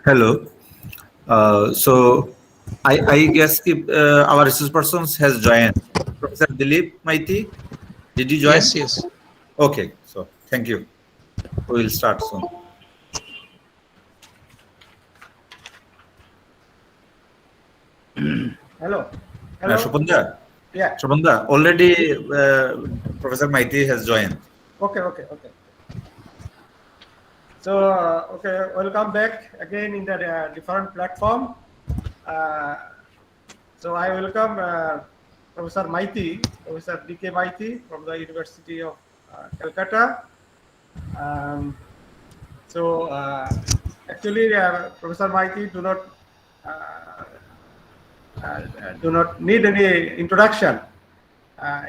Hello. So I guess our research persons has joined. Professor Dilip Maiti, did you join? Yes, yes. Okay. So thank you. We will start soon. Hello. Hello. Shubhanda, Yeah. Shubhanda, already Professor Maiti has joined. Okay. So, okay, welcome back again in the different platform. Uh, so, I welcome Professor Maiti, Professor D.K. Maiti from the University of Calcutta. Um, so, actually, Professor Maiti uh, do not need any introduction.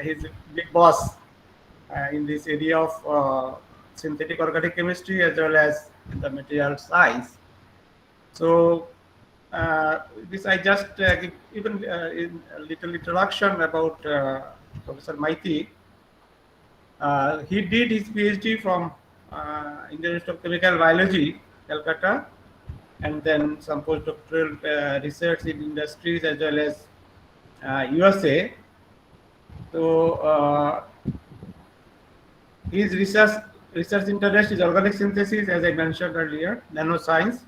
He's a big boss in this area of synthetic organic chemistry as well as in the material science. So, this I just give even in a little introduction about Professor Maiti. He did his PhD from Indian Institute of Chemical Biology, Calcutta, and then some postdoctoral research in industries as well as USA. So, his research interest is organic synthesis, as I mentioned earlier, nanoscience,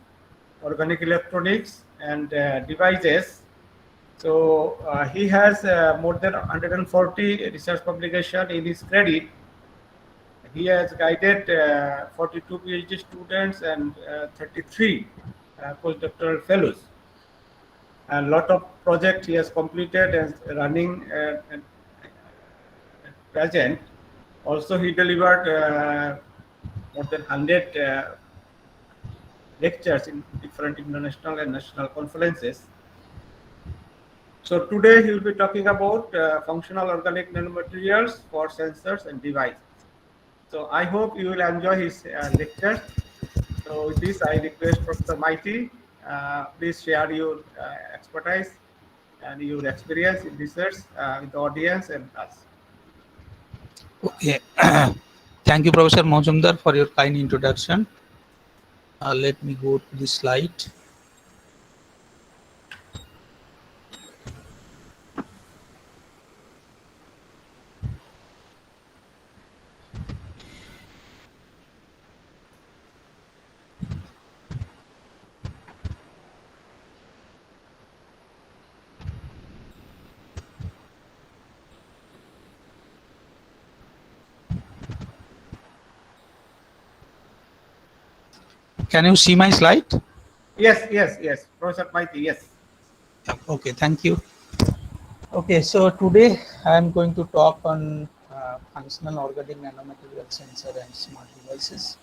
organic electronics, and devices. So he has more than 140 research publication in his credit. He has guided 42 PhD students and 33 postdoctoral fellows. A lot of projects he has completed and running at present. Also, he delivered more than 100 lectures in different international and national conferences. So today he will be talking about functional organic nanomaterials for sensors and devices. So I hope you will enjoy his lecture. So with this, I request Professor Maiti, please share your expertise and your experience in research with the audience and us. Okay. Thank you, Professor Mojumdar, for your kind introduction. Let me go to the slide. Can you see my slide? Yes, Professor Maiti, yes. Okay, thank you. Okay, so today I am going to talk on functional organic nanomaterial sensor and smart devices.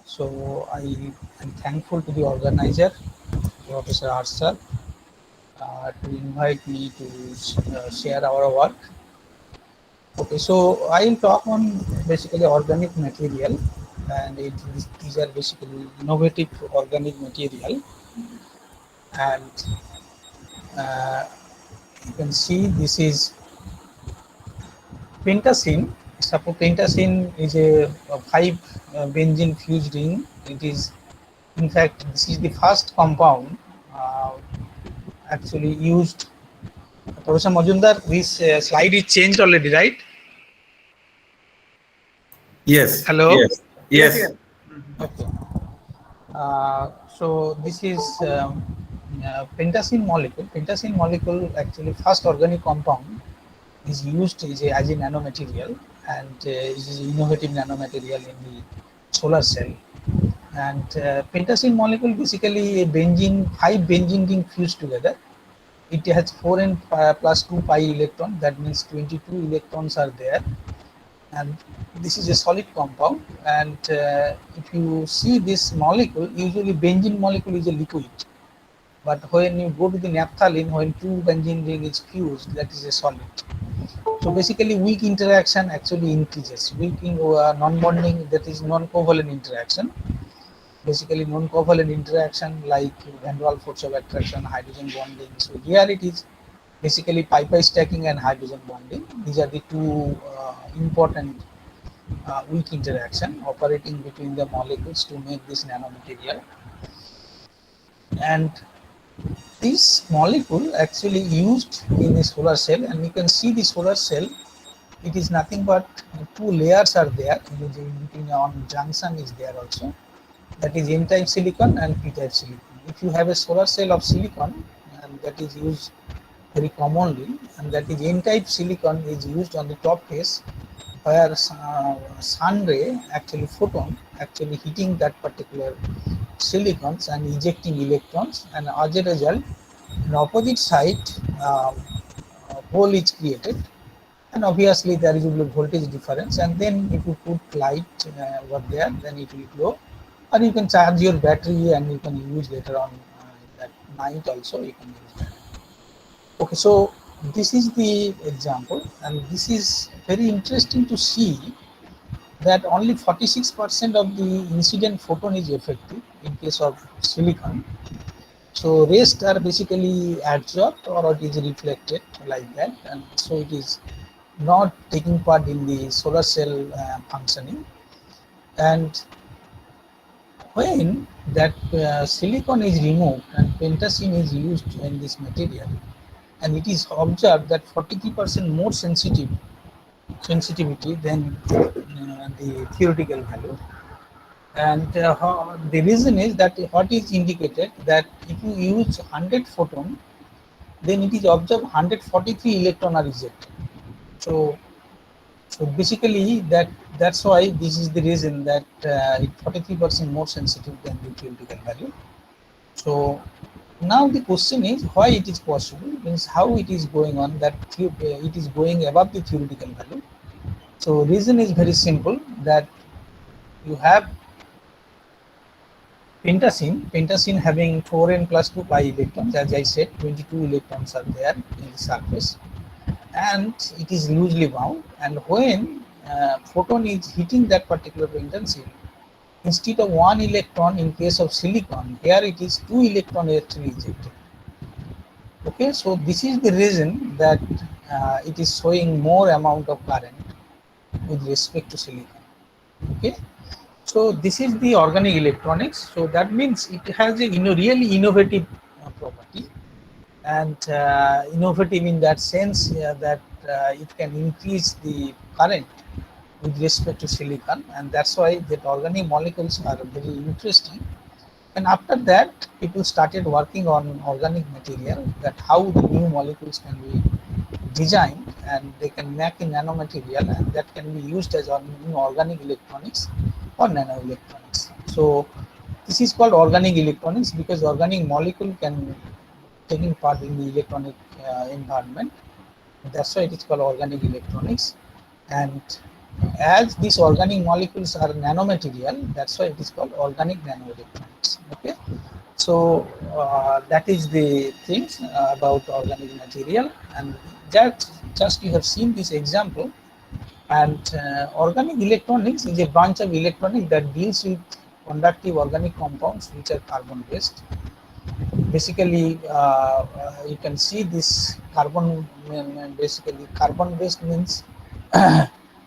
So I am thankful to the organizer, Professor Arshad, to invite me to share our work. Okay, so I'll talk on basically organic material, and these are basically innovative organic material, and uh, you can see this is pentacene. Suppose pentacene is a 5 benzene fused ring. It is, in fact, this is the first compound uh, actually used. Professor Majumdar, this slide is changed already, right? Yes. Hello. Yes. Yes. Yes. Okay. So this is pentacene molecule. Pentacene molecule actually first organic compound is used as a nanomaterial, and is an innovative nanomaterial in the solar cell. And pentacene molecule basically a benzene, 5 benzene ring fused together. It has 4n plus 2 pi electron. That means 22 electrons are there, and this is a solid compound. And if you see this molecule, usually benzene molecule is a liquid, but when you go to the naphthalene, when 2 benzene ring is fused, that is a solid. So basically weak interaction actually increases. Weak in non-bonding, that is non-covalent interaction. Basically non-covalent interaction like van der Waals force of attraction, hydrogen bonding. So here it is basically pi-pi stacking and hydrogen bonding. These are the two important weak interaction operating between the molecules to make this nanomaterial. And this molecule actually used in a solar cell, and you can see the solar cell, it is nothing but two layers are there, between on junction is there also, that is n-type silicon and p-type silicon. If you have a solar cell of silicon, and that is used very commonly, and that is n-type silicon is used on the top face, where sun ray, actually photon, actually hitting that particular silicons and ejecting electrons, and as a result, an opposite side hole is created, and obviously there is a voltage difference, and then if you put light over there, then it will glow, or you can charge your battery and you can use later on that night also you can use that. Okay, so this is the example, and this is very interesting to see that only 46% of the incident photon is effective in case of silicon. So rest are basically absorbed or it is reflected like that, and so it is not taking part in the solar cell functioning. And when that silicon is removed and pentacene is used in this material, and it is observed that 43% more sensitivity than the theoretical value. And the reason is that what is indicated that if you use 100 photon, then it is observed 143 electron are ejected. So basically that's why this is the reason that it 43% more sensitive than the theoretical value. So now the question is why it is possible, means how it is going on that it is going above the theoretical value. So reason is very simple, that you have pentacene having 4n plus 2 pi electrons, as I said, 22 electrons are there in the surface, and it is loosely bound. And when photon is hitting that particular pentacene, instead of one electron in case of silicon, here it is two electrons actually ejected. Okay, so this is the reason that it is showing more amount of current with respect to silicon. Okay, so this is the organic electronics. So that means it has a really innovative property, and innovative in that sense that it can increase the current with respect to silicon, and that's why that organic molecules are very interesting. And after that, people started working on organic material, that how the new molecules can be designed and they can make in nanomaterial, and that can be used as new organic electronics or nanoelectronics. So this is called organic electronics because organic molecule can taking part in the electronic environment. That's why it is called organic electronics. And as these organic molecules are nanomaterial, that's why it is called organic nanoelectronics. Okay, so that is the things about organic material, and just you have seen this example. And organic electronics is a branch of electronics that deals with conductive organic compounds which are carbon based. Basically you can see this carbon, basically carbon based means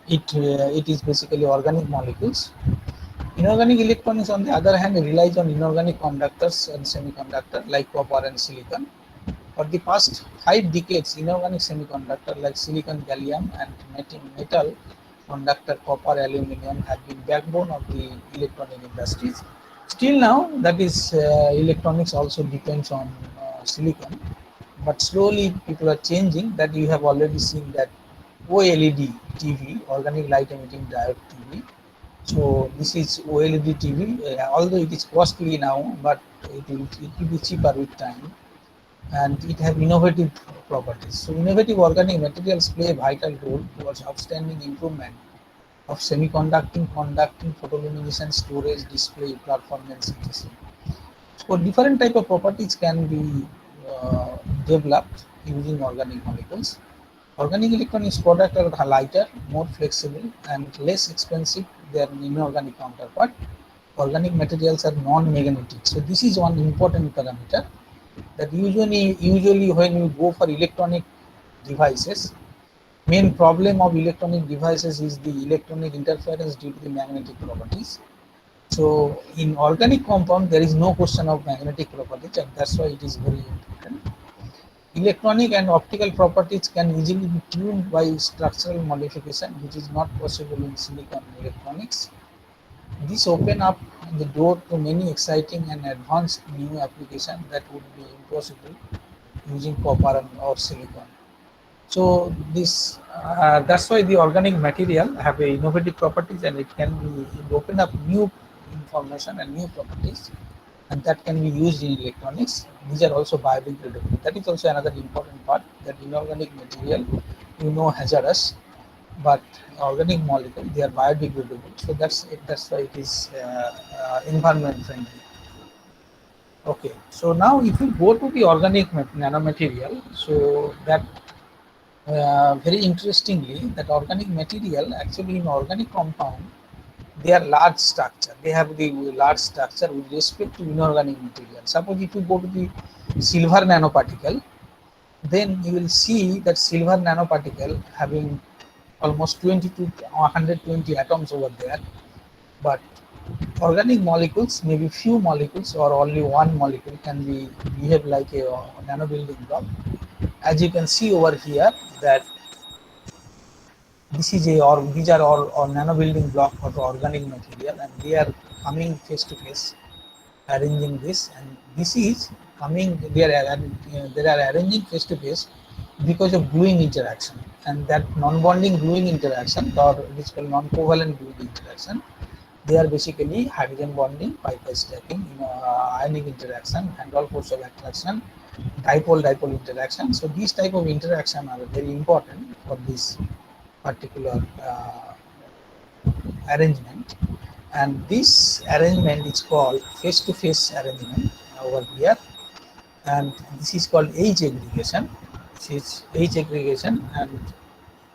it is basically organic molecules. Inorganic electronics, on the other hand, relies on inorganic conductors and semiconductor like copper and silicon. For the past 5 decades, inorganic semiconductor like silicon, gallium, and metal conductor, copper, aluminum have been backbone of the electronic industries. Still now, that is electronics also depends on silicon, but slowly people are changing. That you have already seen that OLED TV, organic light emitting diode TV. So this is OLED TV, although it is costly now, but it will be cheaper with time, and it has innovative properties. So innovative organic materials play a vital role towards outstanding improvement of semiconducting, conducting, photoluminescence, storage, display, performance, etc. So different type of properties can be developed using organic molecules. Organic electronics products are lighter, more flexible, and less expensive than inorganic counterpart. Organic materials are non-magnetic. So this is one important parameter, that usually when you go for electronic devices, main problem of electronic devices is the electronic interference due to the magnetic properties. So in organic compound, there is no question of magnetic properties, and that's why it is very important. Electronic and optical properties can easily be tuned by structural modification, which is not possible in silicon electronics. This open up the door to many exciting and advanced new applications that would be impossible using copper or silicon. So this that's why the organic material have a innovative properties, and it can be open up new information and new properties, and that can be used in electronics. These are also biodegradable. That is also another important part, that inorganic material, hazardous, but organic molecule, they are biodegradable. So that's it. That's why it is environment friendly. Okay, so now if you go to the organic nanomaterial, so that very interestingly, that organic material, actually in organic compound, they are large structure. They have the large structure with respect to inorganic material. Suppose if you go to the silver nanoparticle, then you will see that silver nanoparticle having almost 20 to 120 atoms over there, but organic molecules, maybe few molecules or only one molecule can be behave like a nano building block. As you can see over here, that this is a or these are all nano building block of organic material, and they are coming face to face, arranging this, and this is coming. They are arranging face to face because of gluing interaction, and that non-bonding gluing interaction, or it is called non-covalent gluing interaction. They are basically hydrogen bonding, pi stacking, ionic interaction, Van der Waals force of attraction, dipole-dipole interaction. So these type of interaction are very important for this particular arrangement, and this arrangement is called face-to-face arrangement over here, and this is called H aggregation. This is H aggregation, and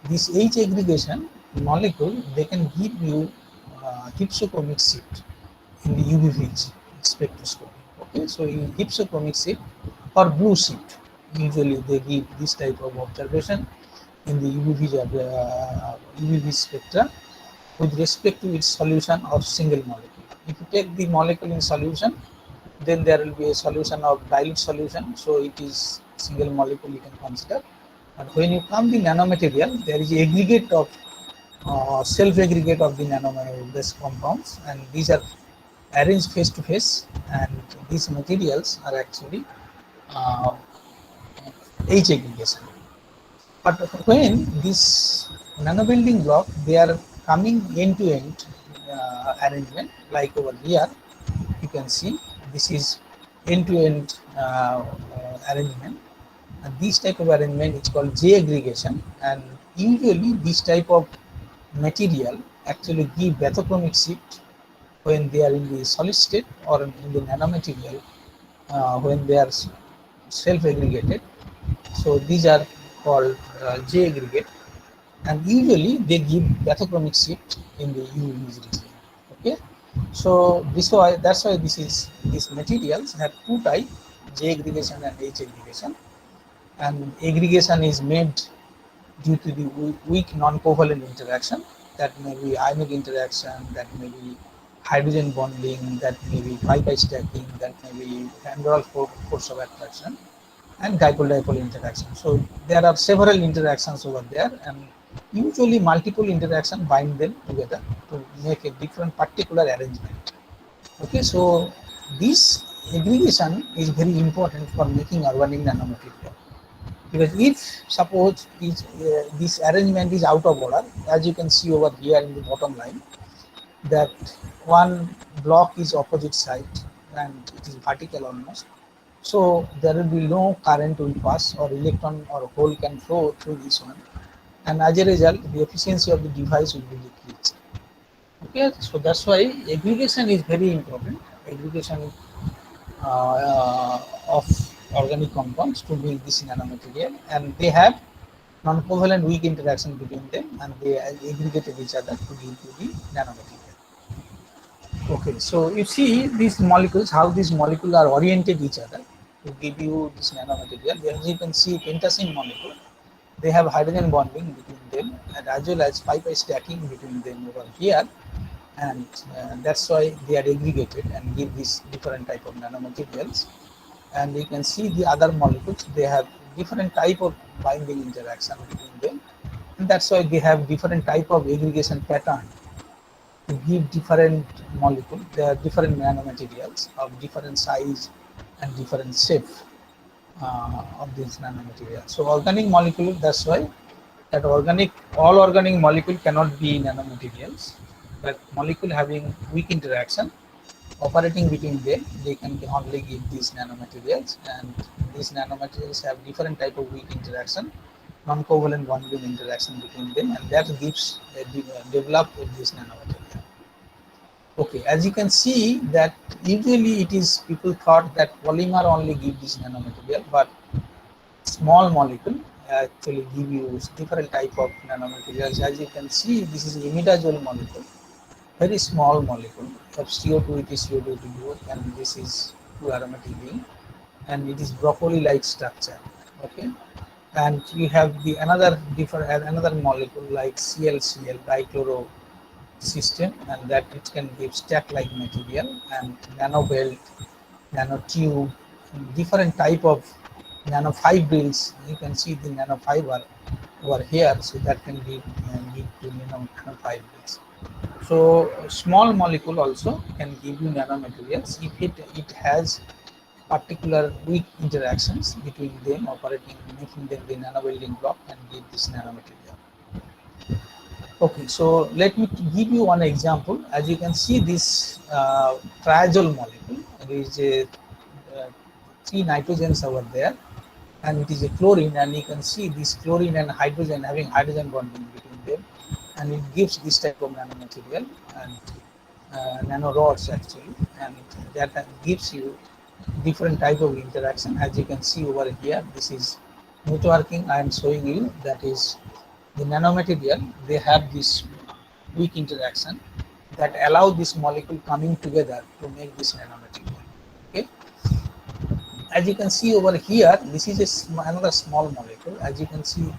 this H aggregation molecule, they can give you hypsochromic shift in the UV spectroscopy. Okay, so in hypsochromic shift or blue shift, usually they give this type of observation in the UV spectra with respect to its solution of single molecule. If you take the molecule in solution, then there will be a solution of dilute solution, so it is single molecule you can consider. But when you come the nanomaterial, there is aggregate of self-aggregate of the nanomaterial compounds, and these are arranged face to face, and these materials are actually H aggregation. But when this nanobuilding block, they are coming end to end arrangement, like over here, you can see this is end to end arrangement, and this type of arrangement is called J aggregation, and usually this type of material actually give bathochromic shift when they are in the solid state or in the nanomaterial when they are self-aggregated. So these are called J aggregate, and usually they give bathochromic shift in the UV region. Okay, so that's why these materials have two types, J aggregation and H aggregation, and aggregation is made due to the weak non-covalent interaction, that may be ionic interaction, that may be hydrogen bonding, that may be pi stacking, that may be Van der Waals force of attraction, and dipole-dipole interaction. So there are several interactions over there, and usually multiple interaction bind them together to make a different particular arrangement. Okay, so this aggregation is very important for making organic nanomaterial. Because if suppose this arrangement is out of order, as you can see over here in the bottom line, that one block is opposite side and it is vertical almost, so there will be no current will pass, or electron or hole can flow through this one, and as a result the efficiency of the device will be decreased. Okay, so that's why aggregation is very important. Aggregation of organic compounds to build this nanomaterial, and they have non-covalent weak interaction between them, and they aggregated each other to give to the nanomaterial. Okay, so you see these molecules, how these molecules are oriented each other to give you this nanomaterial. As you can see, pentacene molecule, they have hydrogen bonding between them, and as well as pi stacking between them over here. and that's why they are aggregated and give this different type of nanomaterials. And you can see the other molecules, they have different type of binding interaction between them, and that's why they have different type of aggregation pattern to give different molecule. There are different nanomaterials of different size and different shape of these nanomaterials. So organic molecule, that's why that all organic molecule cannot be nanomaterials, but molecule having weak interaction operating between them, they can only give these nanomaterials, and these nanomaterials have different type of weak interaction, non-covalent bonding interaction between them, and that gives develop this nanomaterial. Okay, as you can see that usually it is people thought that polymer only give this nanomaterial, but small molecule actually give you different type of nanomaterials. As you can see, this is imidazole molecule, very small molecule of CO2, it is CO2 duo, and this is 2 aromatic ring, and it is broccoli-like structure. Okay, and you have the another molecule like ClCl dichloro system, and that it can give stack-like material, and nanobelt, nanotube, different type of nanofibrils. You can see the nanofiber over here, so that can give to nanofibrils. So small molecule also can give you nanomaterials if it has particular weak interactions between them operating, making them the nanobuilding block and give this nanomaterial. Okay, so let me give you one example. As you can see, this triazole molecule, there is a 3 nitrogens over there, and it is a chlorine, and you can see this chlorine and hydrogen having hydrogen bonding between them, and it gives this type of nanomaterial and nanorods actually, and that gives you different type of interaction. As you can see over here, this is networking I am showing you, that is the nanomaterial, they have this weak interaction that allow this molecule coming together to make this nanomaterial. Okay, as you can see over here, this is another small molecule. As you can see,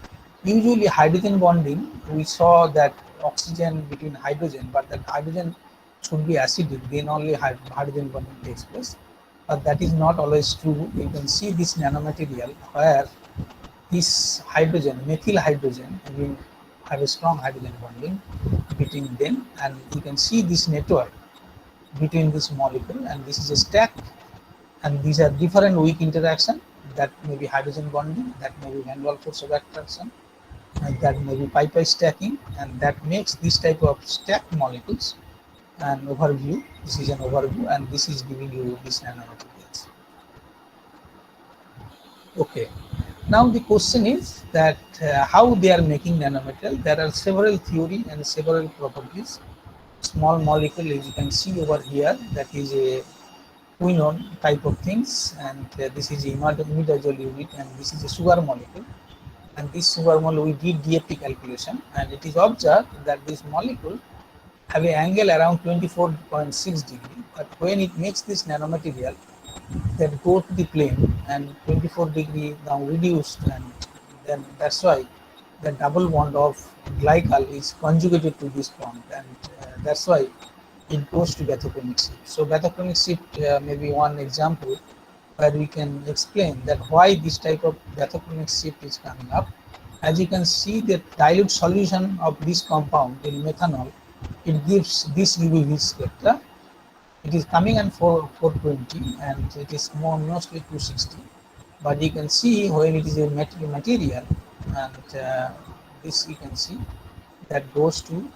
usually hydrogen bonding, we saw that oxygen between hydrogen, but that hydrogen should be acidic, then only hydrogen bonding takes place. But that is not always true. You can see this nanomaterial where this hydrogen, methyl hydrogen, will have a strong hydrogen bonding between them, and you can see this network between this molecule, and this is a stack, and these are different weak interaction, that may be hydrogen bonding, that may be van der force of attraction, and that may be pi stacking, and that makes this type of stacked molecules. An overview, this is an overview, and this is giving you this nanomaterials. Okay, now the question is that how they are making nanomaterial. There are several theory and several properties. Small molecule, as you can see over here, that is a quinone type of things, and this is imidazole unit, and this is a sugar molecule, and this sugar molecule we did DFT calculation, and it is observed that this molecule have an angle around 24.6 degree, but when it makes this nanomaterial that go to the plane and 24 degree now reduced, and then that's why the double bond of glycal is conjugated to this bond, and that's why it goes to bathochromic shift. So bathochromic shift may be one example where we can explain that why this type of bathochromic shift is coming up. As you can see, the dilute solution of this compound in methanol, it gives this UV spectra. It is coming in 420, and it is mostly 260. But you can see when it is a material, and this you can see that goes to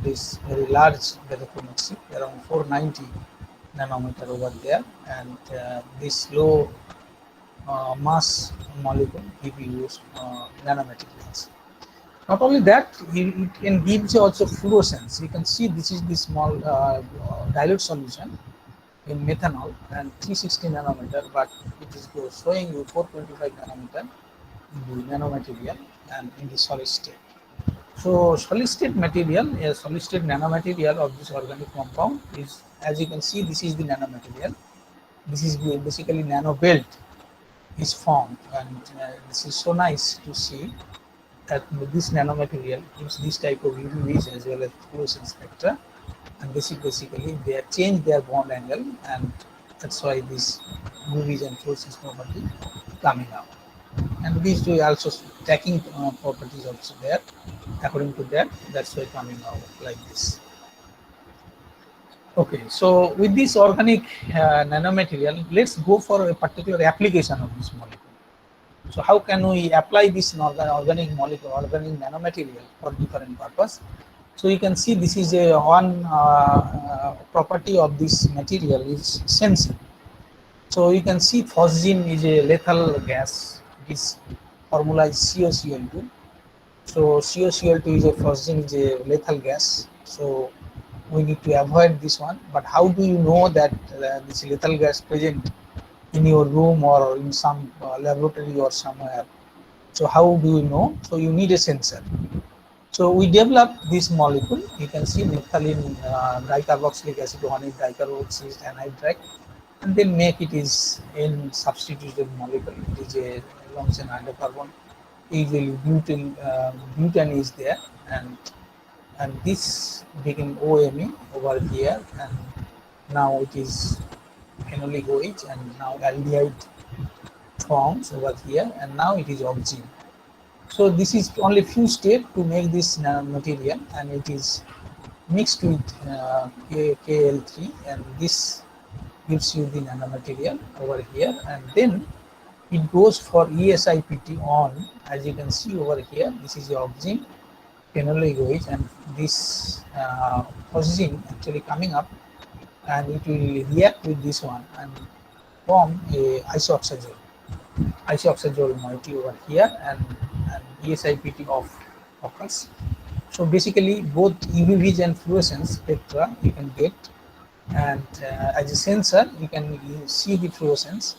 this very large bathochromic shift around 490 nanometer over there, and this low mass molecule give you nanomaterials. Not only that, it can give you also fluorescence. You can see this is the small dilute solution in methanol and 360 nanometer, but it is showing you 425 nanometer in the nanomaterial and in the solid state. So solid state material, a solid state nanomaterial of this organic compound is, as you can see, this is the nanomaterial. This is basically nanobelt is formed, and this is so nice to see that this nanomaterial gives this type of UV rays as well as fluorescence spectra, and this is basically they have changed their bond angle, and that's why this movies and fluorescence property coming out. And these two also stacking properties also there. According to that, that's why coming out like this. Okay, so with this organic nanomaterial, let's go for a particular application of this molecule. So how can we apply this organic molecule, organic nanomaterial for different purpose? So you can see this is a one property of this material is sensing. So you can see phosgene is a lethal gas. This formula is COCl2. So COCl2 is a phosgene is a lethal gas. So we need to avoid this one. But how do you know that this lethal gas present in your room or in some laboratory or somewhere? So how do you know? So you need a sensor. So we developed this molecule. You can see naphthalene dicarboxylic acid 1 dicarboxylic anhydride, and then make it is in substituted molecule. It is a long chain hydrocarbon. Usually butane is there, and this became OMe over here, and now it is phenolic OH, and now aldehyde forms over here, and now it is oxime. So this is only few steps to make this material, and it is mixed with KL3, and this gives you the nanomaterial over here, and then it goes for ESIPT on. As you can see over here, this is the oxime, phenolic OH, and this phosgene actually coming up, and it will react with this one and form a isoxazole moiety over here, and ESIPT of occurs. So basically both UV and fluorescence spectra you can get, and as a sensor you can see the fluorescence,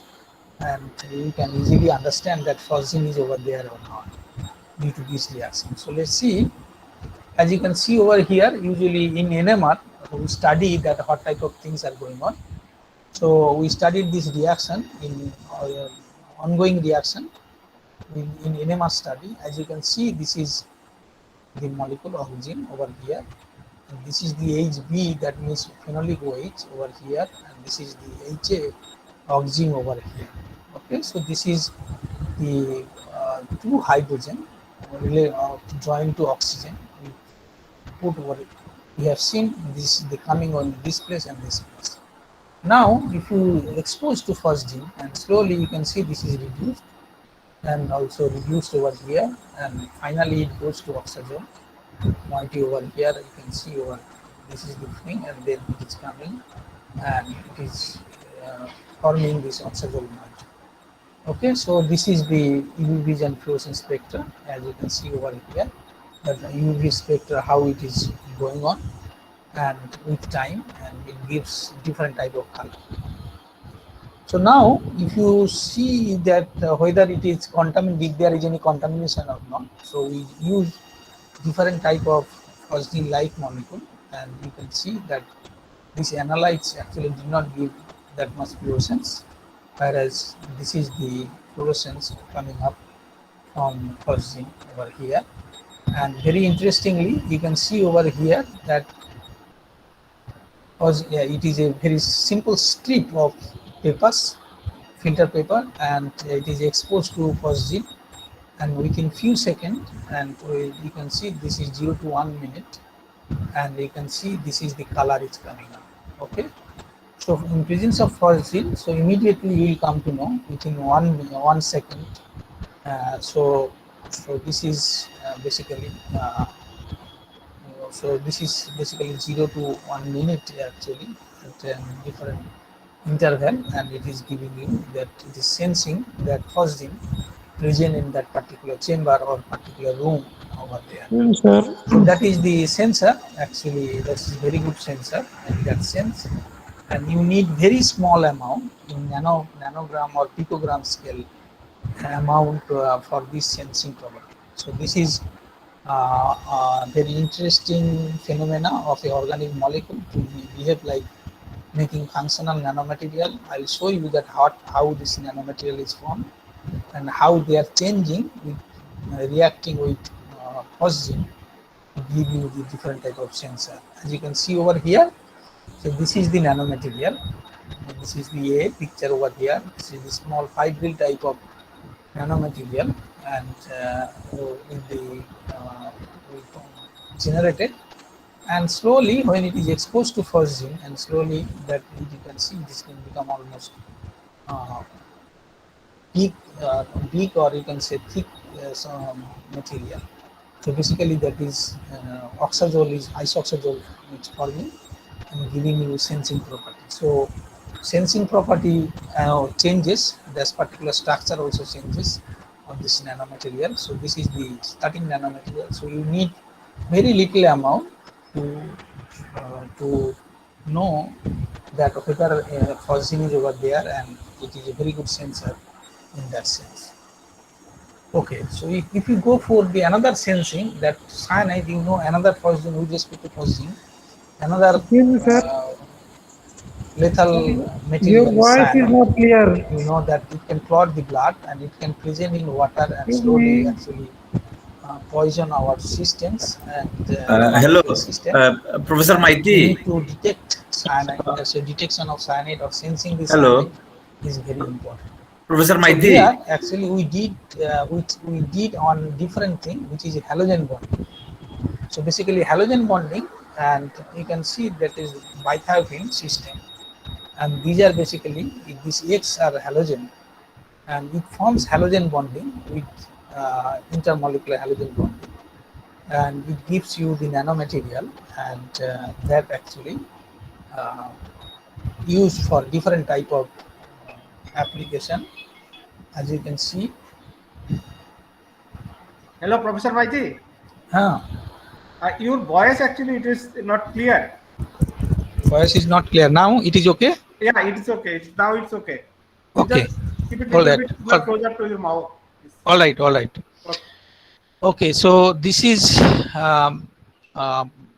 and you can easily understand that phosgene is over there or not due to this reaction. So let's see. As you can see over here, usually in NMR we study that what type of things are going on. So we studied this reaction in ongoing reaction in NMR study. As you can see, this is the molecule oxygen over here, and this is the HB, that means phenolic OH over here, and this is the HA oxime over here. Okay, so this is the two hydrogen joined to oxygen. We put over it. We have seen this the coming on this place and this place. Now, if you expose to phosgene, and slowly you can see this is reduced and also reduced over here, and finally it goes to oxazole moiety over here. You can see over this is the thing, and then it is coming and it is forming this oxazole moiety. Okay, so this is the UV and fluorescence spectra, as you can see over here, that the UV spectra how it is going on, and with time, and it gives different type of color. So now if you see that whether it is contaminated, if there is any contamination or not, so we use different type of phosgene like molecule, and you can see that these analytes actually did not give that much fluorescence, whereas this is the fluorescence coming up from phosgene over here. And very interestingly, you can see over here that it is a very simple strip of papers, filter paper, and it is exposed to phosgene, and within few seconds, and you can see this is 0 to 1 minute, and you can see this is the color is coming up. Okay, so in presence of phosgene, so immediately you will come to know within 1 second. So this is basically so this is basically 0 to 1 minute actually at a different interval, and it is giving you that it is sensing that phosgene present in that particular chamber or particular room over there. Yes, sir. So that is the sensor. Actually, that is very good sensor in that sense, and you need very small amount in nanogram or picogram scale amount for this sensing property. So this is very interesting phenomena of a organic molecule to behave like making functional nanomaterial. I'll show you that how this nanomaterial is formed and how they are changing with reacting with phosgene give you the different type of sensor. As you can see over here, so this is the nanomaterial. This is the A picture over here. This is the small fibril type of nanomaterial, and with the generated, and slowly when it is exposed to phosgene, and slowly that you can see this can become almost uh, big, or you can say thick material. So basically that is oxazole is isoxazole it's forming and giving you sensing property. So sensing property changes, this particular structure also changes of this nanomaterial. So this is the starting nanomaterial. So you need very little amount to know that whether phosgene is over there, and it is a very good sensor in that sense. Okay, so if you go for the another sensing, that cyanide, you know, another phosgene with respect to phosgene, another Excuse me, sir. lethal Your material is voice is cyanide. not clear. You know that it can clot the blood and it can present in water and Excuse slowly me. actually poison our systems and Hello, biological system. Professor And we Maiti. need to detect cyanide. So detection of cyanide or sensing the Hello, cyanide is very important. Professor So Maiti. here actually we did on different thing, which is halogen bonding. So basically halogen bonding, and you can see that is bithiophene system, and these are basically these X are halogen, and it forms halogen bonding with intermolecular halogen bonding, and it gives you the nanomaterial, and that actually uh, used for different type of application. As you can see, Hello, Professor Maiti. uh, Your voice actually it is not clear. voice is not clear now. It is okay. Yeah, it is okay. Now it's okay. You Okay, just keep it all little right, bit more closer to your mouth. all right, all right. Okay. Okay, so this is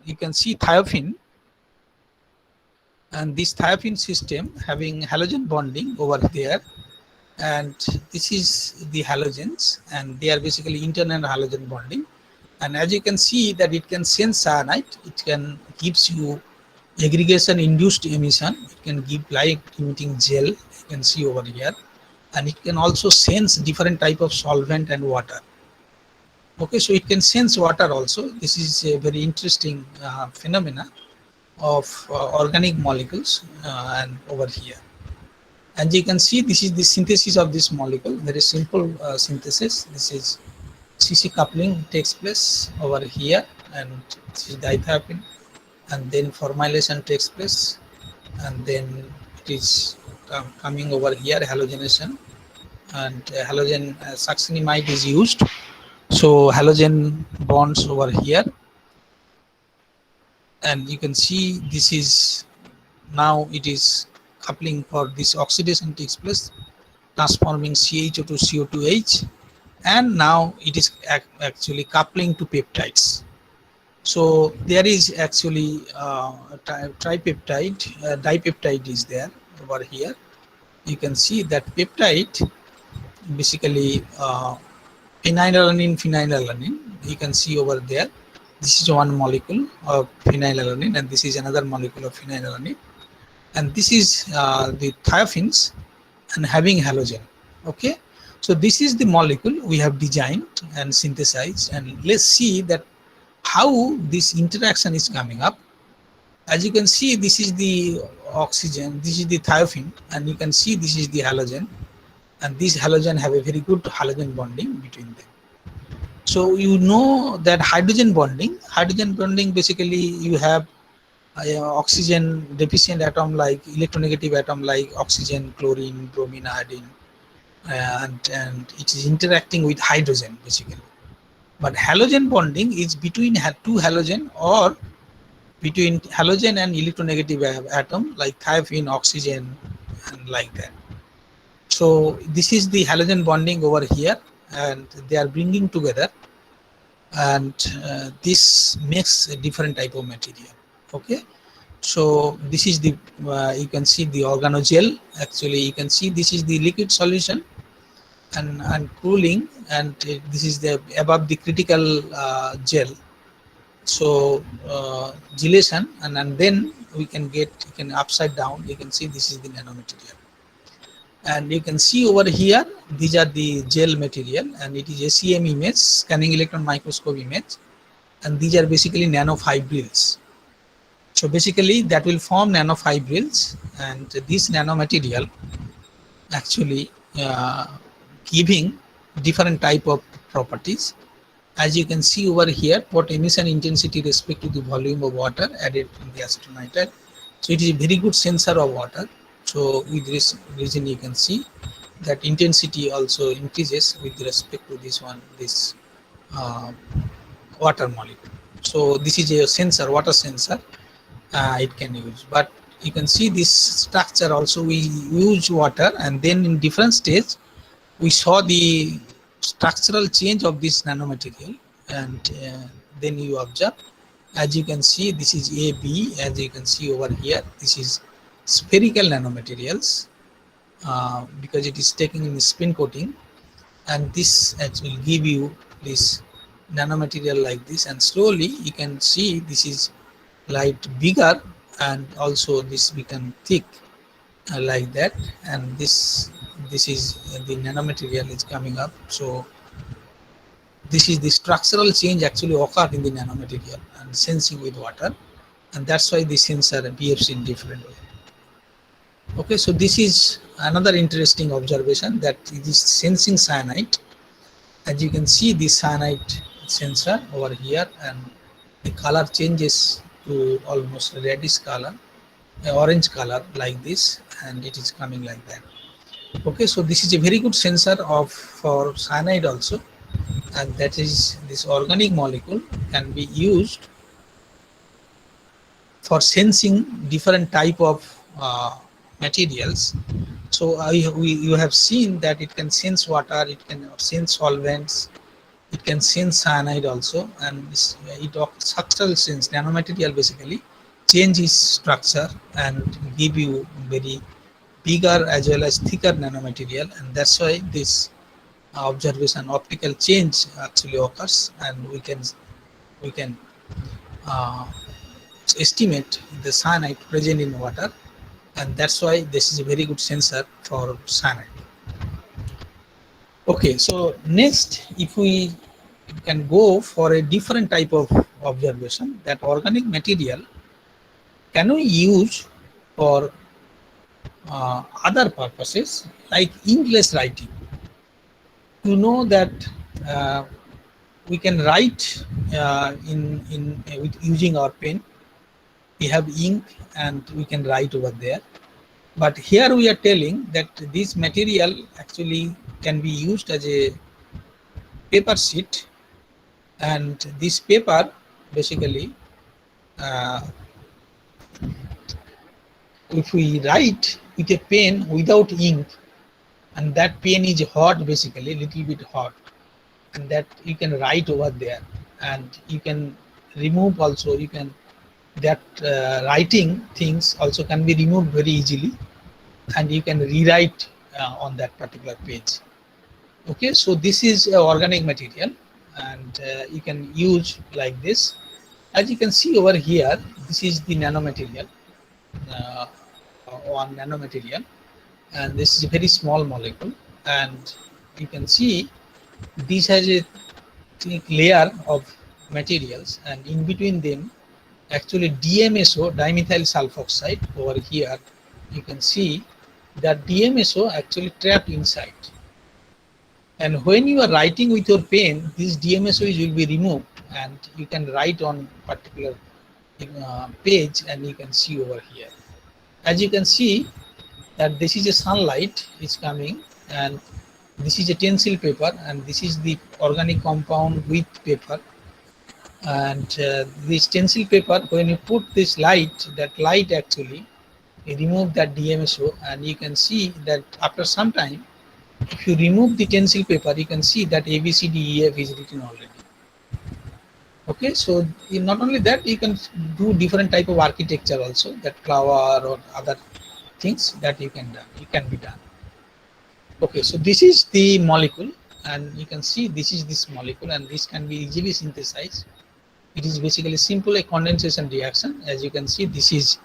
you can see thiophene, and this thiophene system having halogen bonding over there, and this is the halogens, and they are basically internal halogen bonding. And as you can see that it can sense cyanide, it can gives you aggregation induced emission, it can give light emitting gel, you can see over here, and it can also sense different type of solvent and water. Okay, so it can sense water also. This is a very interesting phenomena of organic molecules and over here. And you can see this is the synthesis of this molecule, very simple synthesis. This is CC coupling takes place over here, and this is dithiopene, and then formylation takes place, and then it is coming over here, halogenation, and halogen succinimide is used. So halogen bonds over here, and you can see this is now it is coupling for this oxidation takes place, transforming CHO to CO2H, and now it is actually coupling to peptides. So there is actually tripeptide, dipeptide is there over here. You can see that peptide basically phenylalanine. You can see over there. This is one molecule of phenylalanine, and this is another molecule of phenylalanine, and this is the thiophenes and having halogen. Okay, so this is the molecule we have designed and synthesized, and let's see that how this interaction is coming up. As you can see, this is the oxygen, this is the thiophene, and you can see this is the halogen, and these halogen have a very good halogen bonding between them. So you know that hydrogen bonding basically you have oxygen deficient atom like electronegative atom like oxygen, chlorine, bromine, iodine, and it is interacting with hydrogen basically. But halogen bonding is between two halogen or between halogen and electronegative atom like thiophene, oxygen, and like that. So this is the halogen bonding over here, and they are bringing together, and this makes a different type of material. Okay, so this is the you can see the organogel. Actually you can see this is the liquid solution, and cooling, and this is the above the critical gel, So gelation, and then we can get, you can upside down, you can see this is the nanomaterial. And you can see over here, these are the gel material, and it is SEM image, scanning electron microscope image, and these are basically nanofibrils. So basically that will form nanofibrils, and this nanomaterial actually giving different type of properties. As you can see over here, what emission intensity respect to the volume of water added in the acetonitrile. So it is a very good sensor of water. So with this reason you can see that intensity also increases with respect to this one, this uh, water molecule. So this is a sensor, water sensor, it can use. But you can see this structure also, we use water, and then in different stage we saw the structural change of this nanomaterial, and then you observe, as you can see, this is AB, as you can see over here, this is spherical nanomaterials, because it is taking in spin coating, and this actually give you this nanomaterial like this, and slowly you can see this is light bigger, and also this become thick like that, and this is the nanomaterial is coming up. So this is the structural change actually occurred in the nanomaterial and sensing with water, and that's why the sensor behaves in different way. Okay, so this is another interesting observation, that it is sensing cyanide. As you can see, the cyanide sensor over here, and the color changes to almost reddish color, orange color like this, and it is coming like that. Okay, so this is a very good sensor of for cyanide also, and that is this organic molecule can be used for sensing different type of materials. So you have seen that it can sense water, it can sense solvents, it can sense cyanide also, and it structural sense nanomaterial basically change its structure and give you very bigger as well as thicker nanomaterial, and that's why this observation optical change actually occurs, and we can uh, estimate the cyanide present in water, and that's why this is a very good sensor for cyanide. Okay, so next, if we can go for a different type of observation, that organic material can we use for other purposes like inkless writing. You know that we can write with using our pen. We have ink and we can write over there. But here we are telling that this material actually can be used as a paper sheet, and this paper basically, if we write with a pen without ink, and that pen is hot, basically little bit hot, and that you can write over there, and you can remove also, you can that writing things also can be removed very easily, and you can rewrite on that particular page. Okay, so this is organic material, and you can use like this. As you can see over here, this is the nanomaterial, one nanomaterial, and this is a very small molecule, and you can see this has a thick layer of materials, and in between them actually DMSO, dimethyl sulfoxide, over here you can see that DMSO actually trapped inside, and when you are writing with your pen, this DMSO will be removed, and you can write on particular page, and you can see over here. As you can see that this is a sunlight is coming, and this is a tensile paper, and this is the organic compound with paper, and this tensile paper, when you put this light, that light actually remove that DMSO, and you can see that after some time, if you remove the tensile paper, you can see that ABCDEF is written already. Okay, so not only that, you can do different type of architecture also, that flower or other things that you can be done. Okay, so this is the molecule, and you can see this is this molecule, and this can be easily synthesized. It is basically simple a condensation reaction. As you can see, this is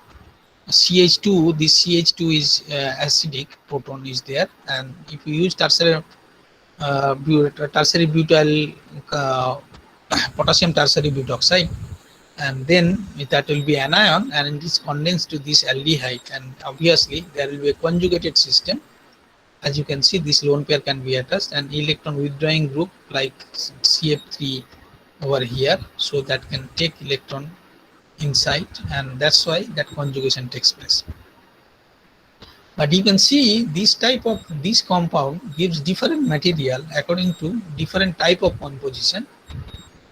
CH2. This CH2 is acidic proton is there, and if you use tertiary butyl potassium tertiary butoxide, and then that will be anion, and it is condensed to this aldehyde, and obviously there will be a conjugated system. As you can see, this lone pair can be attached, and electron withdrawing group like CF3 over here, so that can take electron inside, and that's why that conjugation takes place. But you can see this compound gives different material according to different type of composition.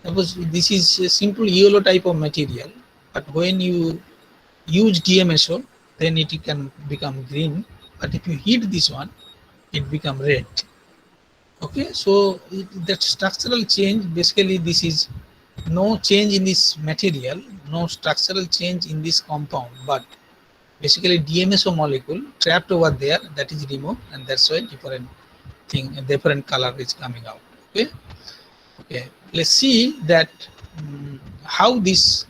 Suppose this is a simple yellow type of material, but when you use DMSO, then it can become green. But if you heat this one, it become red. Okay, so that structural change, basically this is no change in this material, no structural change in this compound, but basically DMSO molecule trapped over there, that is removed, and that's why different color is coming out. Okay, let's see that how this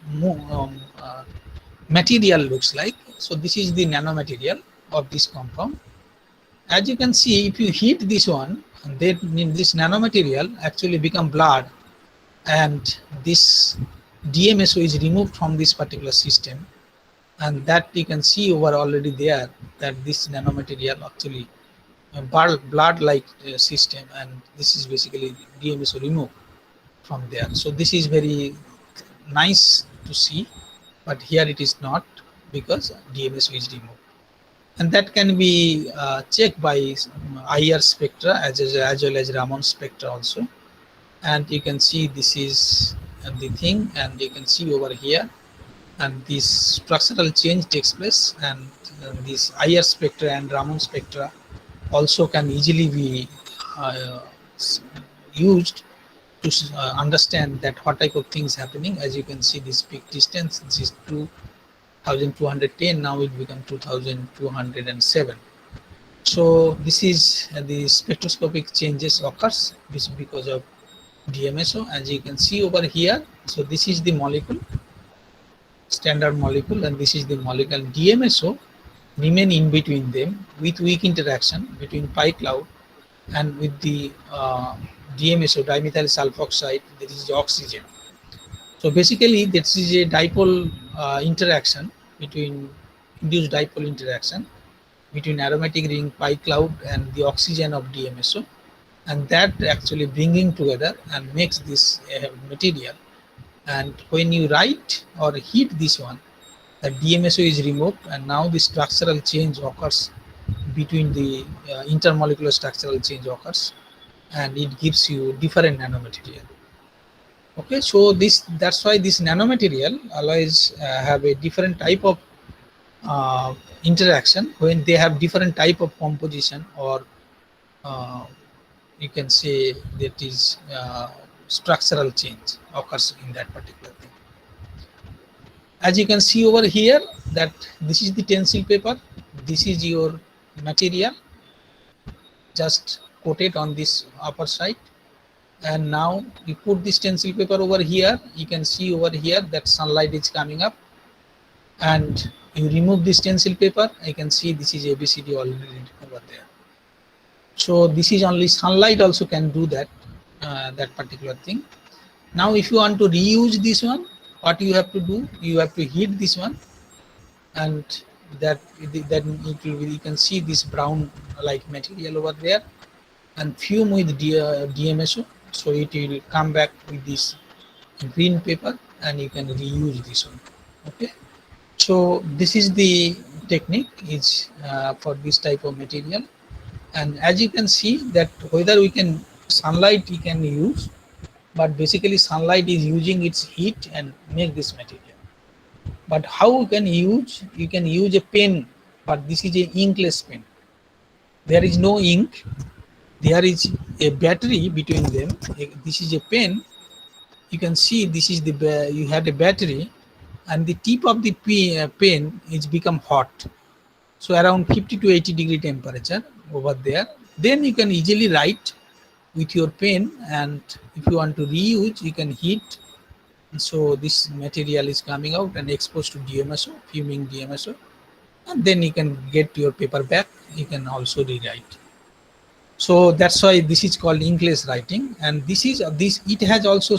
material looks like. So this is the nanomaterial of this compound. As you can see, if you heat this one, then this nanomaterial actually become blood, and this DMSO is removed from this particular system, and that you can see over already there that this nanomaterial actually blood like system, and this is basically DMSO removed from there. So this is very nice to see, but here it is not, because DMSO is removed. And that can be checked by IR spectra as well as Raman spectra also. And you can see this is the thing, and you can see over here, and this structural change takes place, and this IR spectra and Raman spectra also can easily be used to understand that what type of things happening. As you can see, this peak distance, this is 2210, now it become 2207. So this is the spectroscopic changes occurs because of DMSO, as you can see over here. So this is the molecule, standard molecule, and this is the molecule. DMSO remain in between them with weak interaction between pi cloud and with the DMSO, dimethyl sulfoxide, that is the oxygen. So basically this is a dipole interaction between, induced dipole interaction between aromatic ring pi cloud and the oxygen of DMSO, and that actually bringing together and makes this material. And when you write or heat this one, the DMSO is removed, and now the structural change occurs between the intermolecular structural change occurs, and it gives you different nanomaterial. Okay, so that's why this nanomaterial alloys have a different type of interaction when they have different type of composition, or you can say that is structural change occurs in that particular thing. As you can see over here, that this is the tensile paper, this is your material just coated on this upper side, and now you put this tensile paper over here. You can see over here that sunlight is coming up, and you remove this tensile paper. I can see this is ABCD already over there. So this is only sunlight also can do that that particular thing. Now if you want to reuse this one, what you have to do, you have to heat this one, and that then it will, you can see this brown like material over there, and fume with DMSO, so it will come back with this green paper, and you can reuse this one. Okay, so this is the technique is for this type of material. And as you can see that whether we can sunlight we can use, but basically sunlight is using its heat and make this material. But how you can use a pen, but this is a inkless pen. There is no ink, there is a battery between them. This is a pen, you can see this is the you had a battery, and the tip of the pen is become hot, so around 50 to 80 degree temperature over there. Then you can easily write with your pen, and if you want to reuse, you can heat So this material is coming out and exposed to DMSO, fuming DMSO, and then you can get your paper back. You can also rewrite. So that's why this is called inkless writing, and this it has also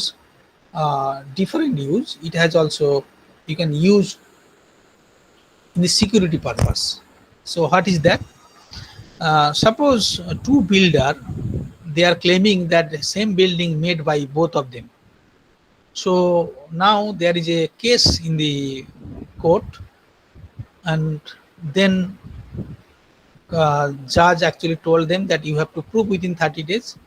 different use. It has also, you can use in the security purpose. So what is that? Suppose two builder, they are claiming that the same building made by both of them. So now there is a case in the court, and then judge actually told them that you have to prove within 30 days,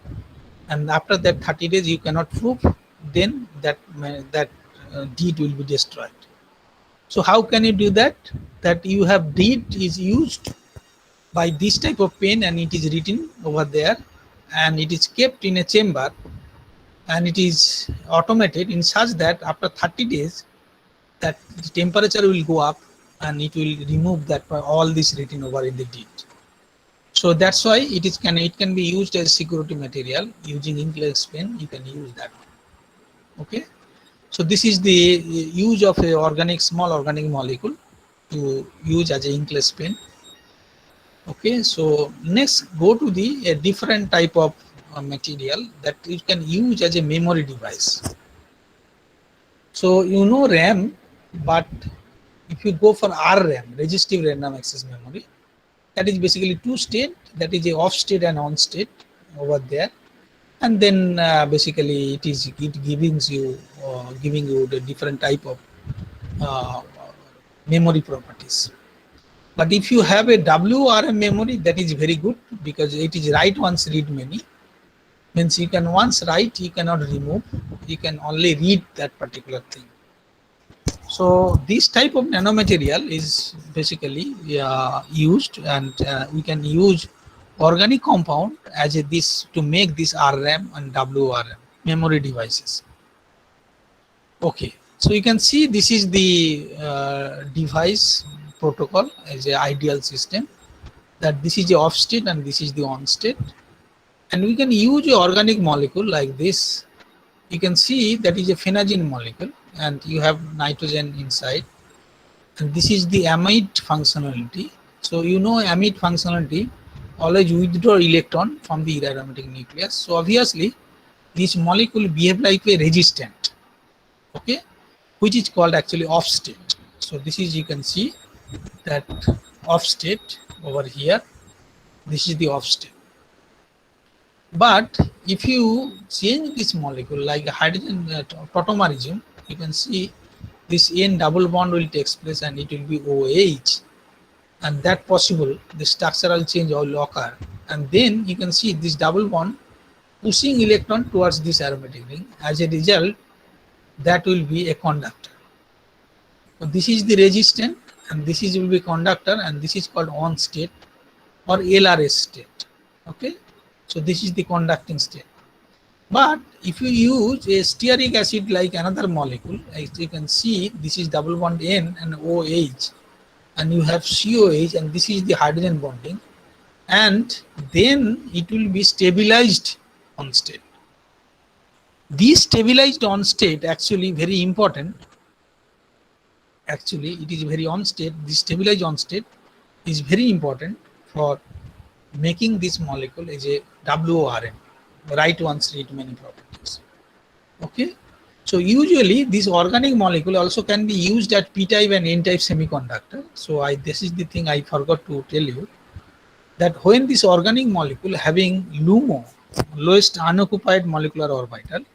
and after that 30 days you cannot prove, then that deed will be destroyed. So how can you do that? That you have deed is used by this type of pen, and it is written over there, and it is kept in a chamber, and it is automated in such that after 30 days that the temperature will go up and it will remove that all this written over in the deed. So that's why it can be used as security material using inkless pen. You can use that one. Okay. So this is the use of a small organic molecule to use as a inkless pen. Okay. So next, go to the different type of material that you can use as a memory device. So you know RAM, but if you go for RRAM, resistive random access memory, that is basically two state, that is a off state and on state over there, and then basically it giving you the different type of memory properties. But if you have a WRM memory, that is very good because it is write once, read many. Means you can once write, you cannot remove, you can only read that particular thing. So this type of nanomaterial is basically used, and we can use organic compound as this to make this RRAM and WRM memory devices. Okay, so you can see this is the device protocol as an ideal system, that this is the off state and this is the on state, and we can use an organic molecule like this. You can see that is a phenazine molecule, and you have nitrogen inside, and this is the amide functionality. So you know amide functionality always withdraw electron from the aromatic nucleus. So obviously this molecule behave like a resistant, okay, which is called actually off state. So this is, you can see that off state over here, this is the off state. But if you change this molecule like hydrogen tautomerism, you can see this N double bond will take place and it will be OH, and that possible the structural change will occur, and then you can see this double bond pushing electron towards this aromatic ring. As a result, that will be a conductor. So this is the resistant, and this is will be conductor, and this is called on state or LRS state. Okay, so this is the conducting state. But if you use a stearic acid like another molecule, as you can see, this is double bond N and OH, and you have COH, and this is the hydrogen bonding, and then it will be stabilized on state. This stabilized on state actually very important. Actually, it is very on state. This stabilized on state is very important for making this molecule as a WRM, write once, read many properties. Okay, so usually this organic molecule also can be used at p-type and n-type semiconductor. So this is the thing I forgot to tell you, that when this organic molecule having LUMO, lowest unoccupied molecular orbital,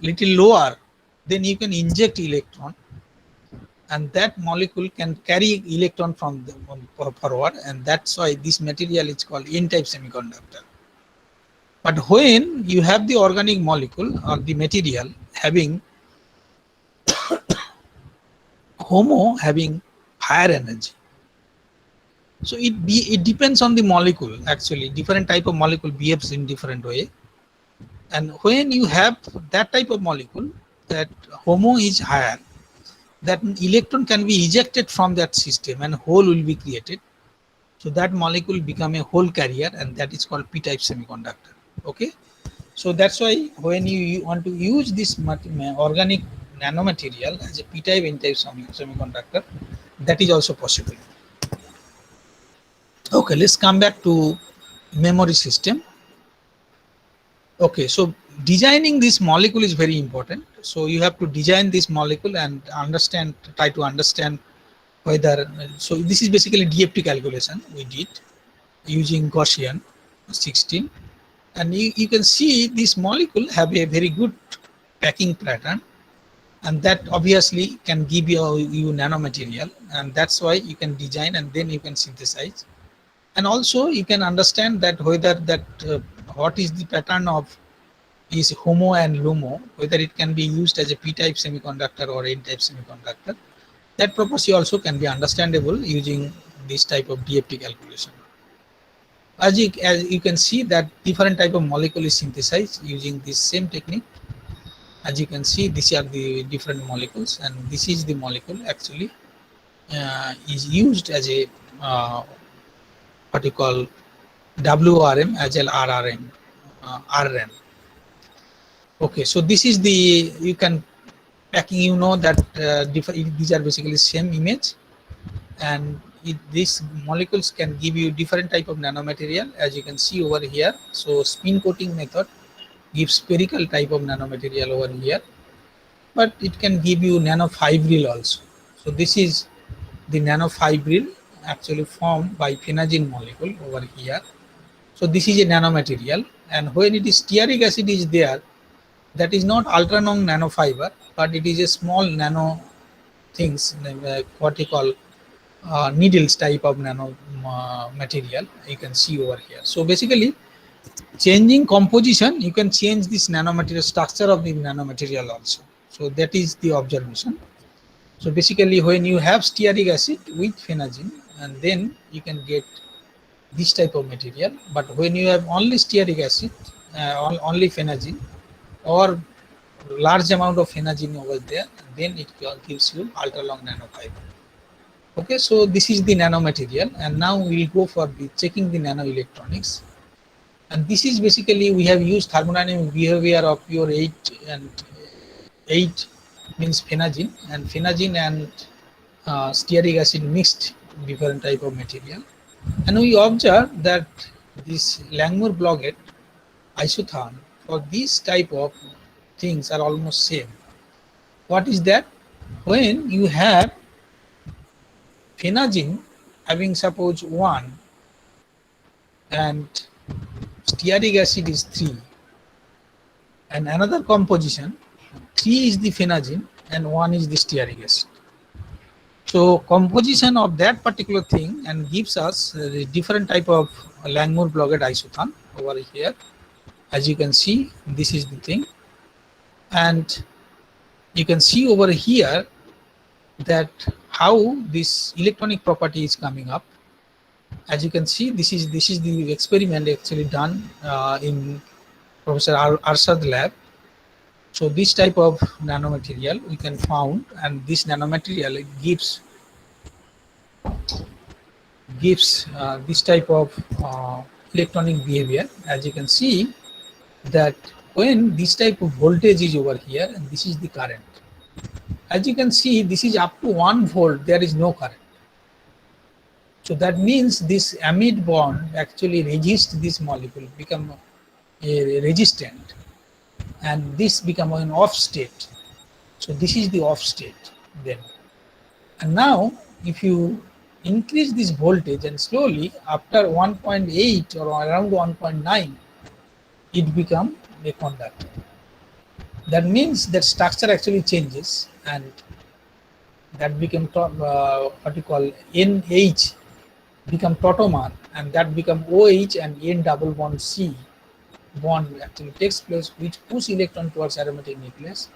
little lower, then you can inject electron, and that molecule can carry electron from the forward, and that's why this material is called n-type semiconductor. But when you have the organic molecule or the material having HOMO having higher energy, so it depends on the molecule. Actually, different type of molecule behaves in different way, and when you have that type of molecule that HOMO is higher, that electron can be ejected from that system and hole will be created. So that molecule become a hole carrier, and that is called p-type semiconductor. Okay, so that's why when you want to use this organic nanomaterial as a p-type n-type semiconductor, that is also possible. Okay, let's come back to memory system. Okay, so designing this molecule is very important. So you have to design this molecule and try to understand whether, so this is basically DFT calculation we did using Gaussian 16, and you can see this molecule have a very good packing pattern, and that obviously can give you nanomaterial, and that's why you can design and then you can synthesize. And also you can understand that whether that what is the pattern of is HOMO and LUMO, whether it can be used as a p-type semiconductor or n-type semiconductor. That property also can be understandable using this type of DFT calculation. As you can see that different type of molecule is synthesized using this same technique. As you can see, these are the different molecules, and this is the molecule actually is used as a what you call WRM as well RRM, RRAM. Okay, so this is the, you can packing, you know that these are basically same image, and these molecules can give you different type of nanomaterial, as you can see over here. So spin coating method gives spherical type of nanomaterial over here, but it can give you nanofibril also. So this is the nanofibril actually formed by phenazine molecule over here. So this is a nanomaterial, and when it is stearic acid is there, that is not ultra long nanofiber, but it is a small nano things, what you call needles type of nano material you can see over here. So basically changing composition, you can change this nanomaterial structure of the nanomaterial also. So that is the observation. So basically when you have stearic acid with phenazine, and then you can get this type of material, but when you have only stearic acid, only phenazine or large amount of phenazine over there, then it gives you ultra long nanofiber. Okay, so this is the nanomaterial, and now we will go for the checking the nanoelectronics. And this is basically we have used thermodynamic behavior of pure 8 and 8 means phenazine and stearic acid mixed different type of material, and we observe that this Langmuir-Blockett isothane for this type of things are almost same. What is that? When you have phenazine having suppose 1 and stearic acid is 3, and another composition 3 is the phenazine and 1 is the stearic acid. So composition of that particular thing and gives us the different type of Langmuir-Blockett isothane over here. As you can see, this is the thing, and you can see over here that how this electronic property is coming up. As you can see, this is the experiment actually done in Professor Arshad lab. So this type of nanomaterial we can found, and this nanomaterial gives this type of electronic behavior. As you can see that when this type of voltage is over here, and this is the current. As you can see, this is up to 1 volt, there is no current. So that means this amide bond actually resists this molecule, become resistant, and this become an off state. So this is the off state then. And now if you increase this voltage and slowly after 1.8 or around 1.9, it become a conductor. That means that structure actually changes, and that become what you call NH become tautomer, and that become OH, and N double bond C bond actually takes place, which push electron towards aromatic nucleus,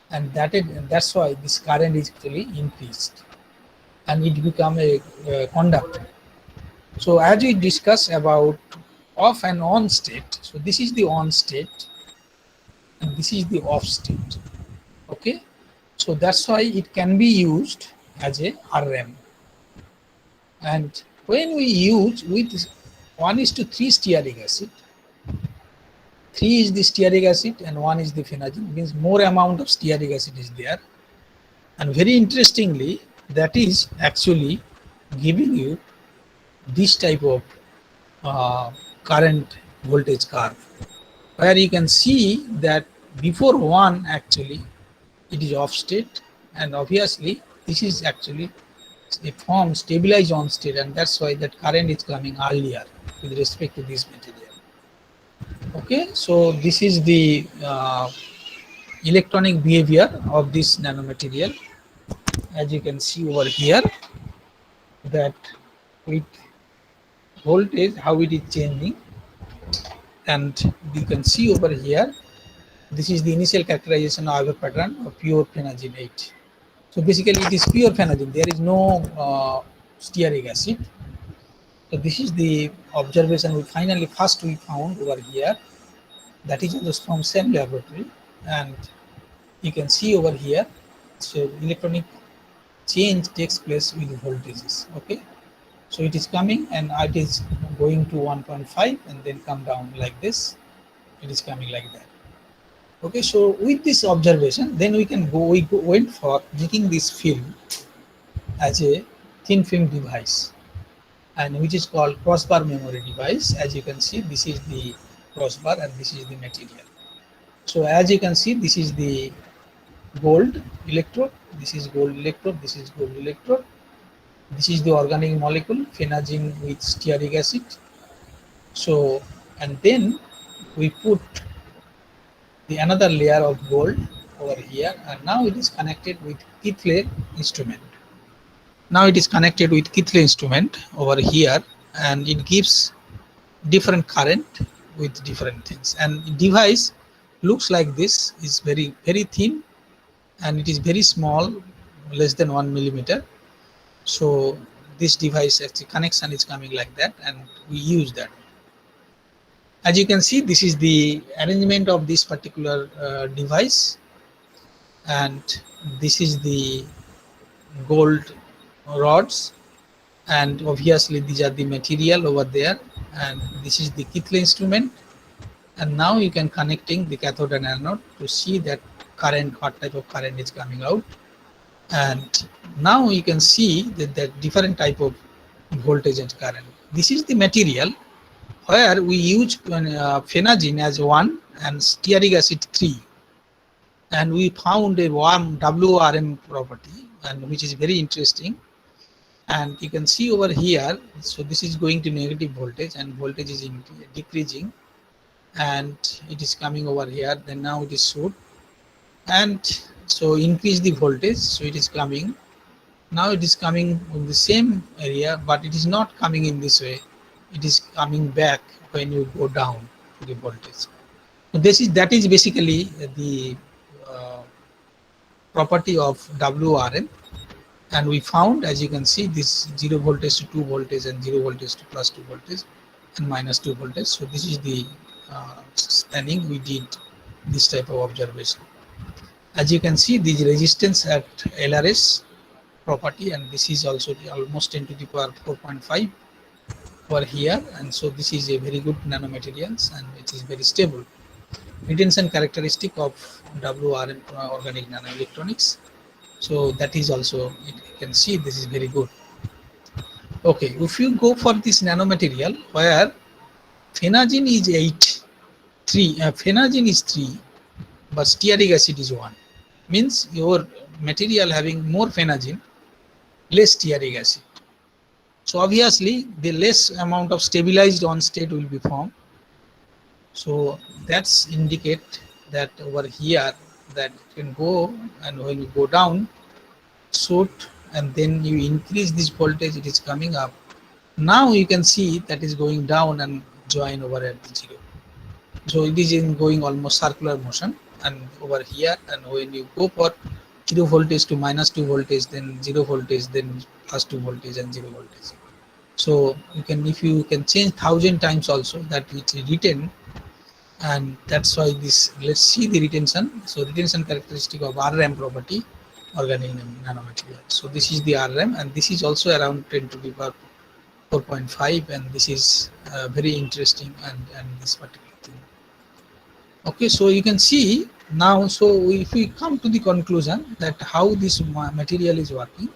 and that's why this current is actually increased and it become a conductor. So as we discuss about off and on state, so this is the on state and this is the off state. Okay, so that's why it can be used as a RRAM. And when we use with 1:3 stearic acid, 3 is the stearic acid and 1 is the phenazine, means more amount of stearic acid is there, And very interestingly, that is actually giving you this type of current voltage curve, where you can see that before 1 actually it is off state, and obviously this is actually a form stabilized on state, and that's why that current is coming earlier with respect to this material. Okay, so this is the electronic behavior of this nanomaterial. As you can see over here, that with voltage how it is changing, and you can see over here, this is the initial characterization of Auger pattern of pure phenazine 8. So basically it is pure phenazine, there is no stearic acid. So this is the observation we finally first we found over here, that is just from same laboratory, and you can see over here, so electronic change takes place with voltages. Okay, so it is coming and it is going to 1.5 and then come down like this, it is coming like that. Okay, so with this observation, then we can go, went for making this film as a thin film device, and which is called crossbar memory device. As you can see, this is the crossbar and this is the material. So as you can see, this is the gold electrode, this is gold electrode, this is gold electrode, this is the organic molecule phenazine with stearic acid. So, and then we put the another layer of gold over here, and now it is connected with Keithley instrument. Now it is connected with Keithley instrument over here, and it gives different current with different things. And the device looks like this, is very thin, and it is very small, less than 1 millimeter. So this device actually connection is coming like that, and we use that. As you can see, this is the arrangement of this particular device, and this is the gold rods, and obviously these are the material over there, and this is the Keithley instrument. And now you can connecting the cathode and anode to see that current, what type of current is coming out. And now you can see that different type of voltage and current. This is the material where we use phenazine as 1 and stearic acid 3, and we found a warm WRM property, and which is very interesting. And you can see over here, so this is going to negative voltage, and voltage is decreasing, and it is coming over here, then now it is short, and so increase the voltage, so it is coming, now it is coming in the same area, but it is not coming in this way, it is coming back when you go down to the voltage. So that is basically the property of WRM, and we found, as you can see, this 0 voltage to 2 voltage and 0 voltage to plus 2 voltage and minus 2 voltage. So this is the spanning we did this type of observation. As you can see, the resistance at LRS property, and this is also almost 10 to the power 4.5 over here, and so this is a very good nanomaterials, and it is very stable. Retention characteristic of WRM organic nanoelectronics, so that is also, you can see this is very good. Okay, if you go for this nanomaterial where phenazine is 3, phenazine is 3, but stearic acid is 1, means your material having more phenazine, less stearic acid. So obviously the less amount of stabilized on state will be formed. So that's indicate that over here that you can go, and when you go down, shoot, and then you increase this voltage, it is coming up. Now you can see that is going down and join over at the 0. So it is in going almost circular motion, and over here, and when you go for 0 voltage to minus 2 voltage, then 0 voltage, then plus 2 voltage and 0 voltage. So you can, if you can change 1000 times also, that it is retain, and that's why this, let's see the retention. So retention characteristic of RM property, organic nanomaterial. So this is the RM, and this is also around 10 to the power 4.5, and this is very interesting, and this particular thing. Okay, so you can see Now, so if we come to the conclusion that how this material is working,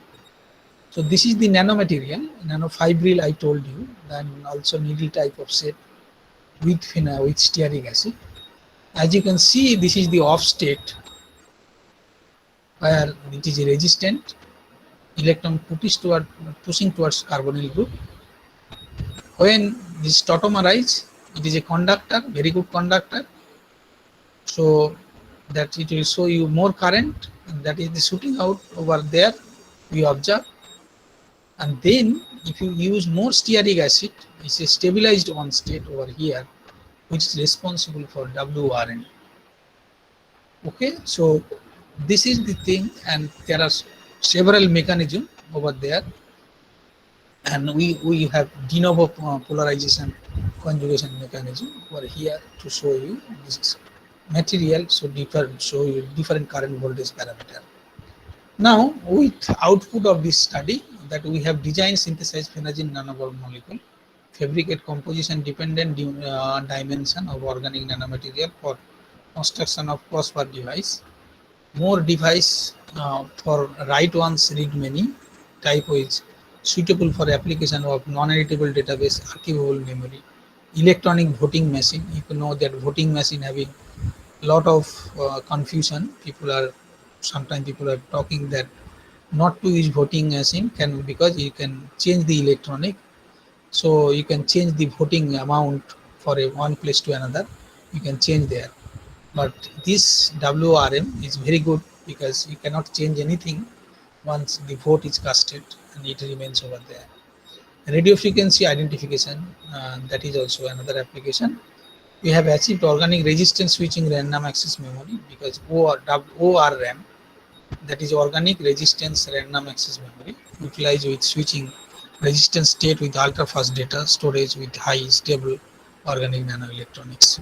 so this is the nanomaterial, nanofibril I told you, then also needle type of set with with stearic acid. As you can see, this is the off state where it is resistant, electron pushing towards carbonyl group. When this tautomerized, it is a conductor, very good conductor. So that it will show you more current, and that is the shooting out over there we observe. And then if you use more stearic acid, it's a stabilized one state over here, which is responsible for WRN. Okay, so this is the thing, and there are several mechanisms over there, and we have de novo polarization conjugation mechanism over here to show you this material, so show you different current voltage parameter. Now, with output of this study, that we have designed synthesized phenazine nanoball molecule, fabricate composition dependent dimension of organic nanomaterial for construction of phosphor device, more device for write once read many type is suitable for application of non-editable database archivable memory, electronic voting machine. You know that voting machine having lot of confusion. Sometimes people are talking that not to use voting machine can, because you can change the electronic, so you can change the voting amount for a one place to another, you can change there. But this WRM is very good because you cannot change anything once the vote is casted, and it remains over there. Radio frequency identification, that is also another application. We have achieved organic resistance switching random access memory, because ORM, that is organic resistance random access memory, utilized with switching resistance state with ultra fast data storage with high stable organic nanoelectronics.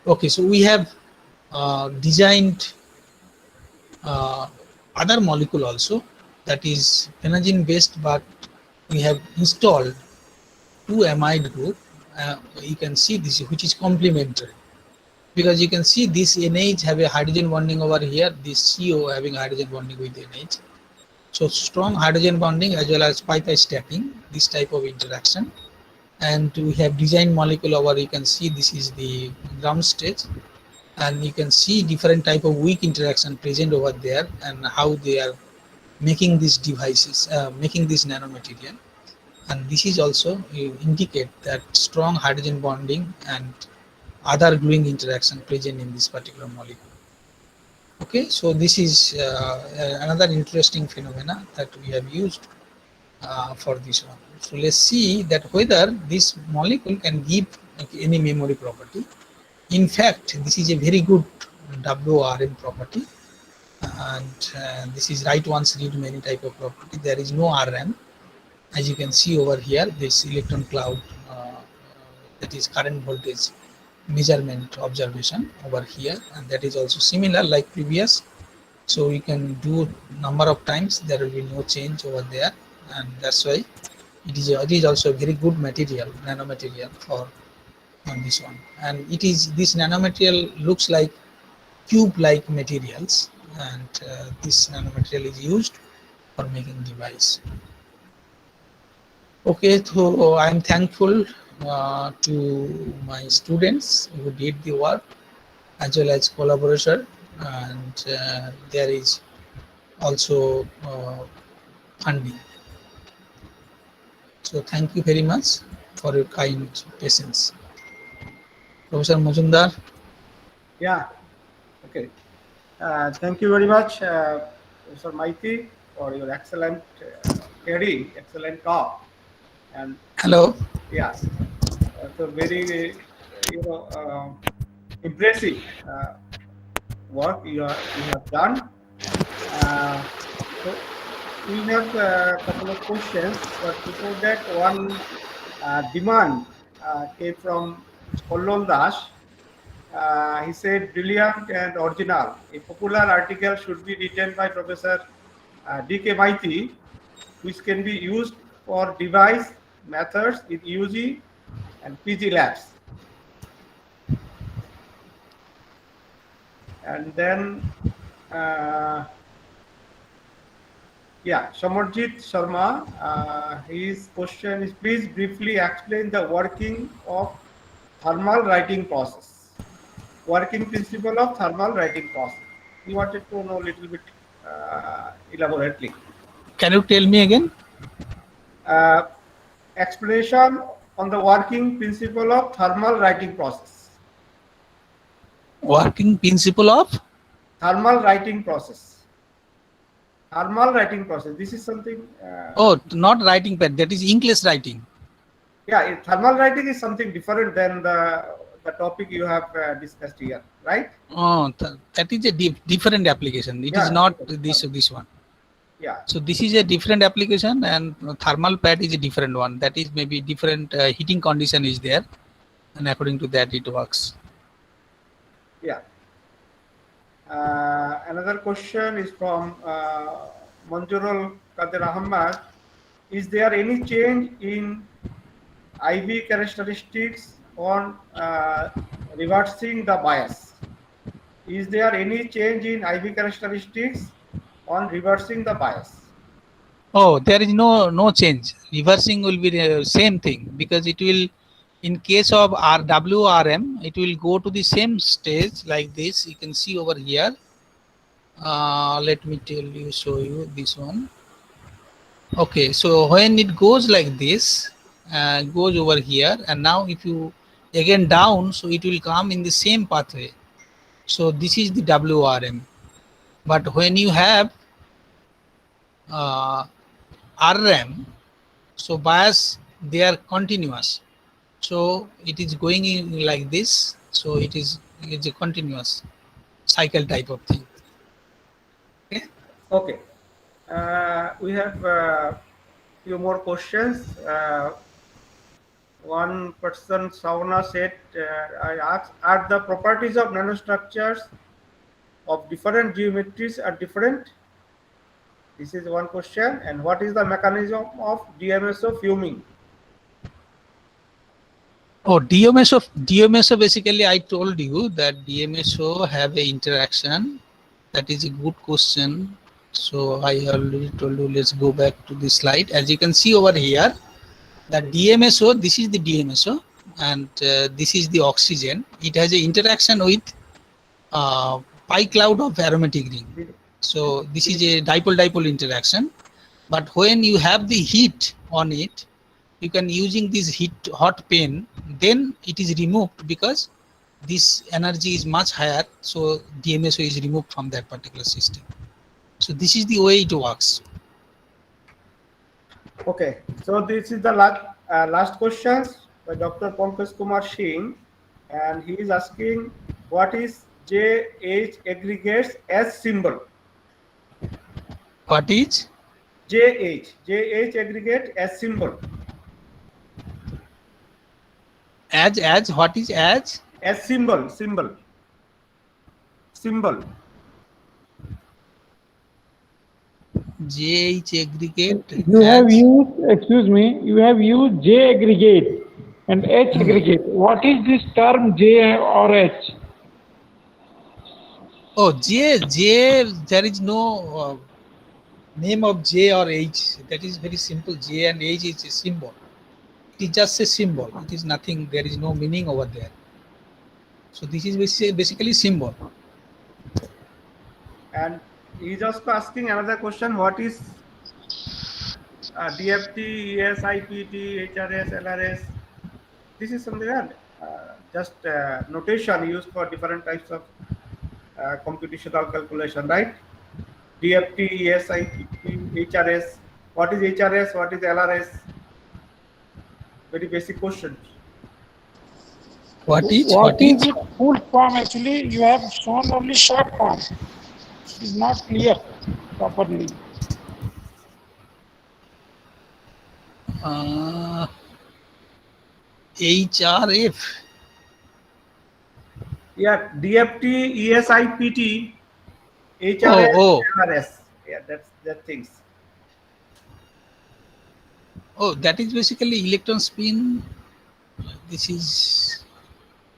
Okay, so we have designed other molecule also, that is phenazine based, but we have installed two amide group. You can see this, which is complementary, because you can see this NH have a hydrogen bonding over here, this CO having hydrogen bonding with NH. So strong hydrogen bonding as well as pi stacking, this type of interaction. And we have designed molecule over, you can see this is the ground stage, and you can see different type of weak interaction present over there, and how they are making these devices, making this nanomaterial. And this is also indicate that strong hydrogen bonding and other gluing interaction present in this particular molecule. Okay, so this is another interesting phenomena that we have used for this one. So let's see that whether this molecule can give any memory property. In fact, this is a very good WRM property, and this is write once read many type of property. There is no RM, as you can see over here, this electron cloud, that is current voltage measurement observation over here, and that is also similar like previous. So you can do number of times, there will be no change over there, and that's why it is also a very good material, nanomaterial for on this one. And it is, this nanomaterial looks like cube like materials, and this nanomaterial is used for making device. Okay, so I am thankful to my students who did the work, as well as collaborator, and there is also funding. So thank you very much for your kind patience. Professor Majumdar. Yeah. Okay. Thank you very much, Professor Maiti, for your excellent theory, excellent talk. And Hello. yes, so very, impressive work you have done. So we have a couple of questions, but before that, one demand came from Kollol Das. He said, brilliant and original. A popular article should be written by Professor D.K. Maiti, which can be used for device methods in UG and PG labs. And then, yeah, Shamarjit Sharma, his question is, please briefly explain the working of thermal writing process. Working principle of thermal writing process. He wanted to know a little bit elaborately. Can you tell me again? Uh, explanation on the working principle of thermal writing process. Working principle of Thermal writing process. Thermal writing process. This is something. not writing pad. That is inkless writing. Yeah, thermal writing is something different than the topic you have discussed here, right? Oh, that is a different application. It is Yeah, not different. this one. Yeah. So this is a different application, and thermal pad is a different one. That is maybe different heating condition is there, and according to that it works. Yeah. Another question is from Manjurul Kadir Ahmad. Is there any change in IV characteristics on reversing the bias? Is there any change in IV characteristics on reversing the bias? Oh, there is no change. Reversing will be the same thing, because it will, in case of RWRM, it will go to the same stage like this. You can see over here. Let me show you this one. Okay, so when it goes like this, goes over here, and now if you again down, so it will come in the same pathway. So this is the WRM. But when you have RM, so bias, they are continuous. So it is going in like this. So it's a continuous cycle type of thing. Okay. Okay. We have few more questions. One person, Sauna, said, I asked, are the properties of nanostructures of different geometries are different? This is one question. And what is the mechanism of DMSO fuming? Oh, DMSO basically, I told you that DMSO have a interaction. That is a good question. So I already told you, let's go back to the slide. As you can see over here, the DMSO, this is the DMSO, and this is the oxygen. It has an interaction with pi cloud of aromatic ring. So this is a dipole-dipole interaction. But when you have the heat on it, you can using this hot pen, then it is removed, because this energy is much higher. So DMSO is removed from that particular system. So this is the way it works. Okay, so this is the last questions by Dr. Pankaj Kumar Singh, and he is asking, what is JH aggregates as symbol? What is JH aggregate as symbol. as what is as symbol. JH aggregate? You have used, excuse me, you have used J aggregate and H aggregate. What is this term J or H? Oh, J, there is no name of J or H. That is very simple. J and H is a symbol. It is just a symbol. It is nothing. There is no meaning over there. So this is basically symbol. And he is also asking another question, what is DFT, ESIPT, HRS, LRS? This is something else. Just notation used for different types of computational calculation, right? DFT, ESIPT, HRS. What is HRS? What is LRS? Very basic questions. What is it full form? Actually, you have shown only short form. It is not clear properly. HRF. Yeah, DFT, ESIPT, HRS, LRS. Yeah, that things. Oh, that is basically electron spin. This is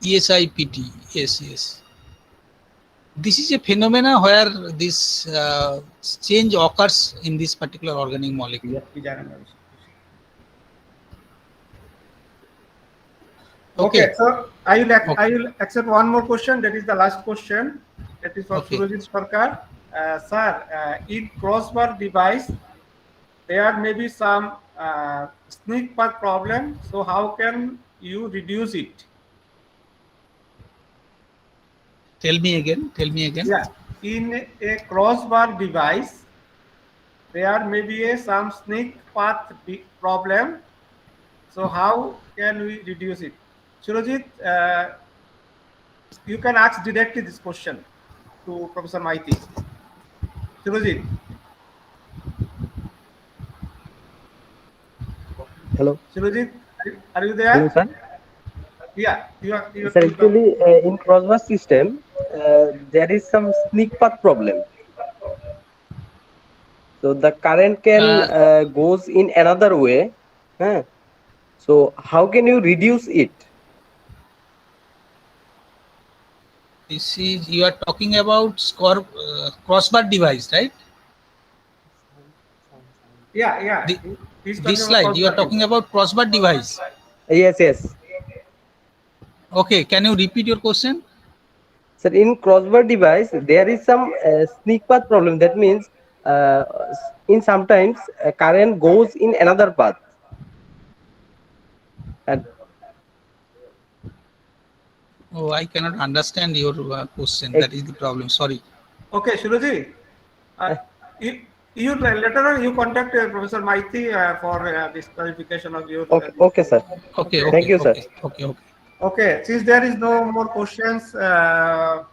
ESIPT. Yes. This is a phenomena where this change occurs in this particular organic molecule. Okay, so I Okay. will accept one more question. That is the last question. That is from Okay. Surajit Sarkar. Sir, in crossbar device, there may be some sneak path problem. So how can you reduce it? Tell me again. Yeah, in a crossbar device, there may be some sneak path problem. So how can we reduce it? Surajit, you can ask directly this question to Professor Maiti. Surajit. Hello. Surajit, are you there? Hello, sir. Yeah, you are. Sir, actually, in crossbar system, there is some sneak path problem. So the current can goes in another way. Huh? So how can you reduce it? This is, you are talking about crossbar device, right? Yeah. This slide, you are talking about crossbar device. Yes. Okay, can you repeat your question? Sir, in crossbar device, there is some sneak path problem. That means in sometimes current goes in another path. And Oh, I cannot understand your question. That is the problem. Sorry. Okay, Surajit. You later on you contact Professor Maiti for this clarification of your. okay, sir. Okay. Thank you, sir. Okay. Okay, since there is no more questions, I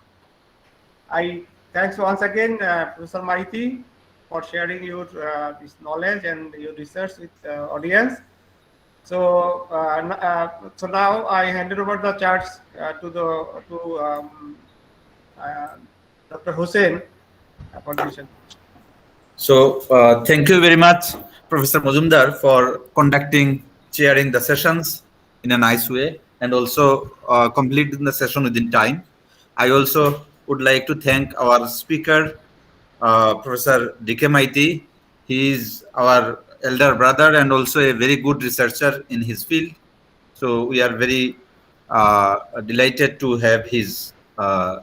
thanks once again Professor Maiti for sharing your this knowledge and your research with audience. So now I handed over the charts to Dr. Hussain for the mission. So thank you very much, Professor Majumdar, for chairing the sessions in a nice way, and also completing the session within time. I also would like to thank our speaker, Professor D.K. Maiti. He is our elder brother and also a very good researcher in his field. So we are very delighted to have his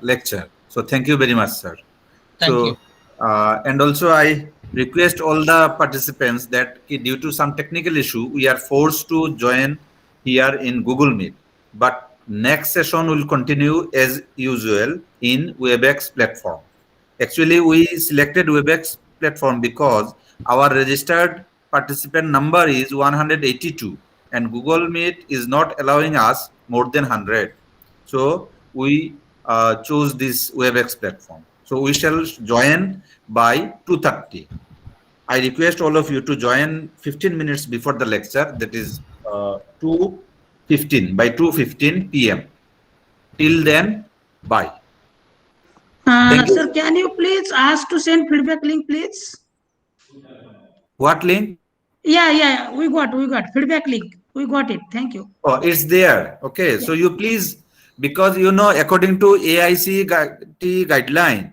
lecture. So thank you very much, sir. Thank you. And also I request all the participants that due to some technical issue, we are forced to join here in Google Meet. But next session will continue as usual in WebEx platform. Actually, we selected WebEx platform because our registered participant number is 182 and Google Meet is not allowing us more than 100. So we chose this WebEx platform. So we shall join by 2:30. I request all of you to join 15 minutes before the lecture, that is 2:15, by 2:15 p.m. Till then, bye. Thank you. Sir, can you please ask to send feedback link, please? What link? Yeah. We got feedback link. We got it. Thank you. Oh, it's there. Okay. Yeah. So you please, because according to AICTE guideline,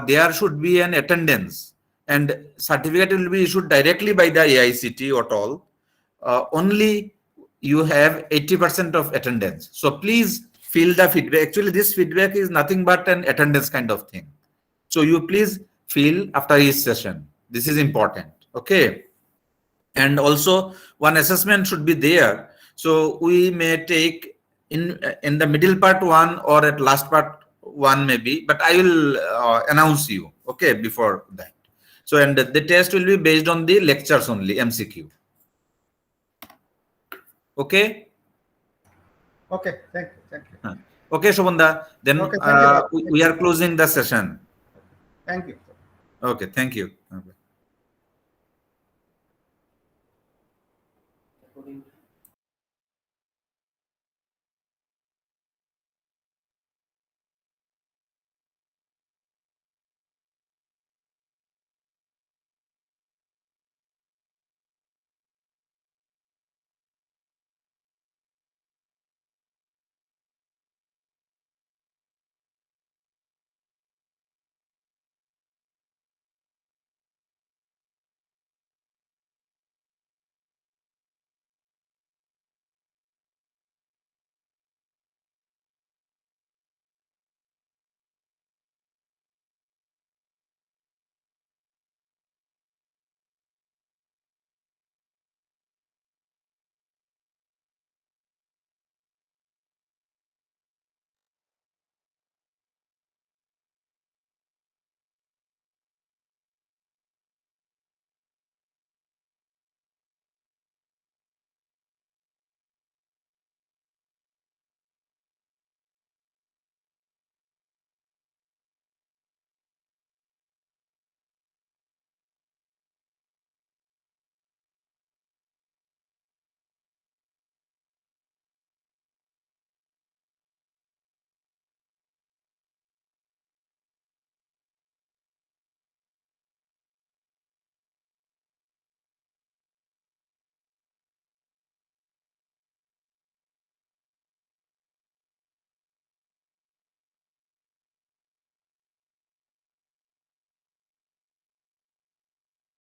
there should be an attendance and certificate will be issued directly by the AICTE or all. Only you have 80% of attendance. So please fill the feedback. Actually, this feedback is nothing but an attendance kind of thing. So you please fill after each session. This is important. Okay. And also one assessment should be there. So we may take in the middle part one or at last part one maybe, but I will announce you, okay, before that. So, and the test will be based on the lectures only, MCQ. Okay? Okay, thank you. Okay, Shobanda, then okay, we are closing the session. Thank you. Okay, thank you. Okay.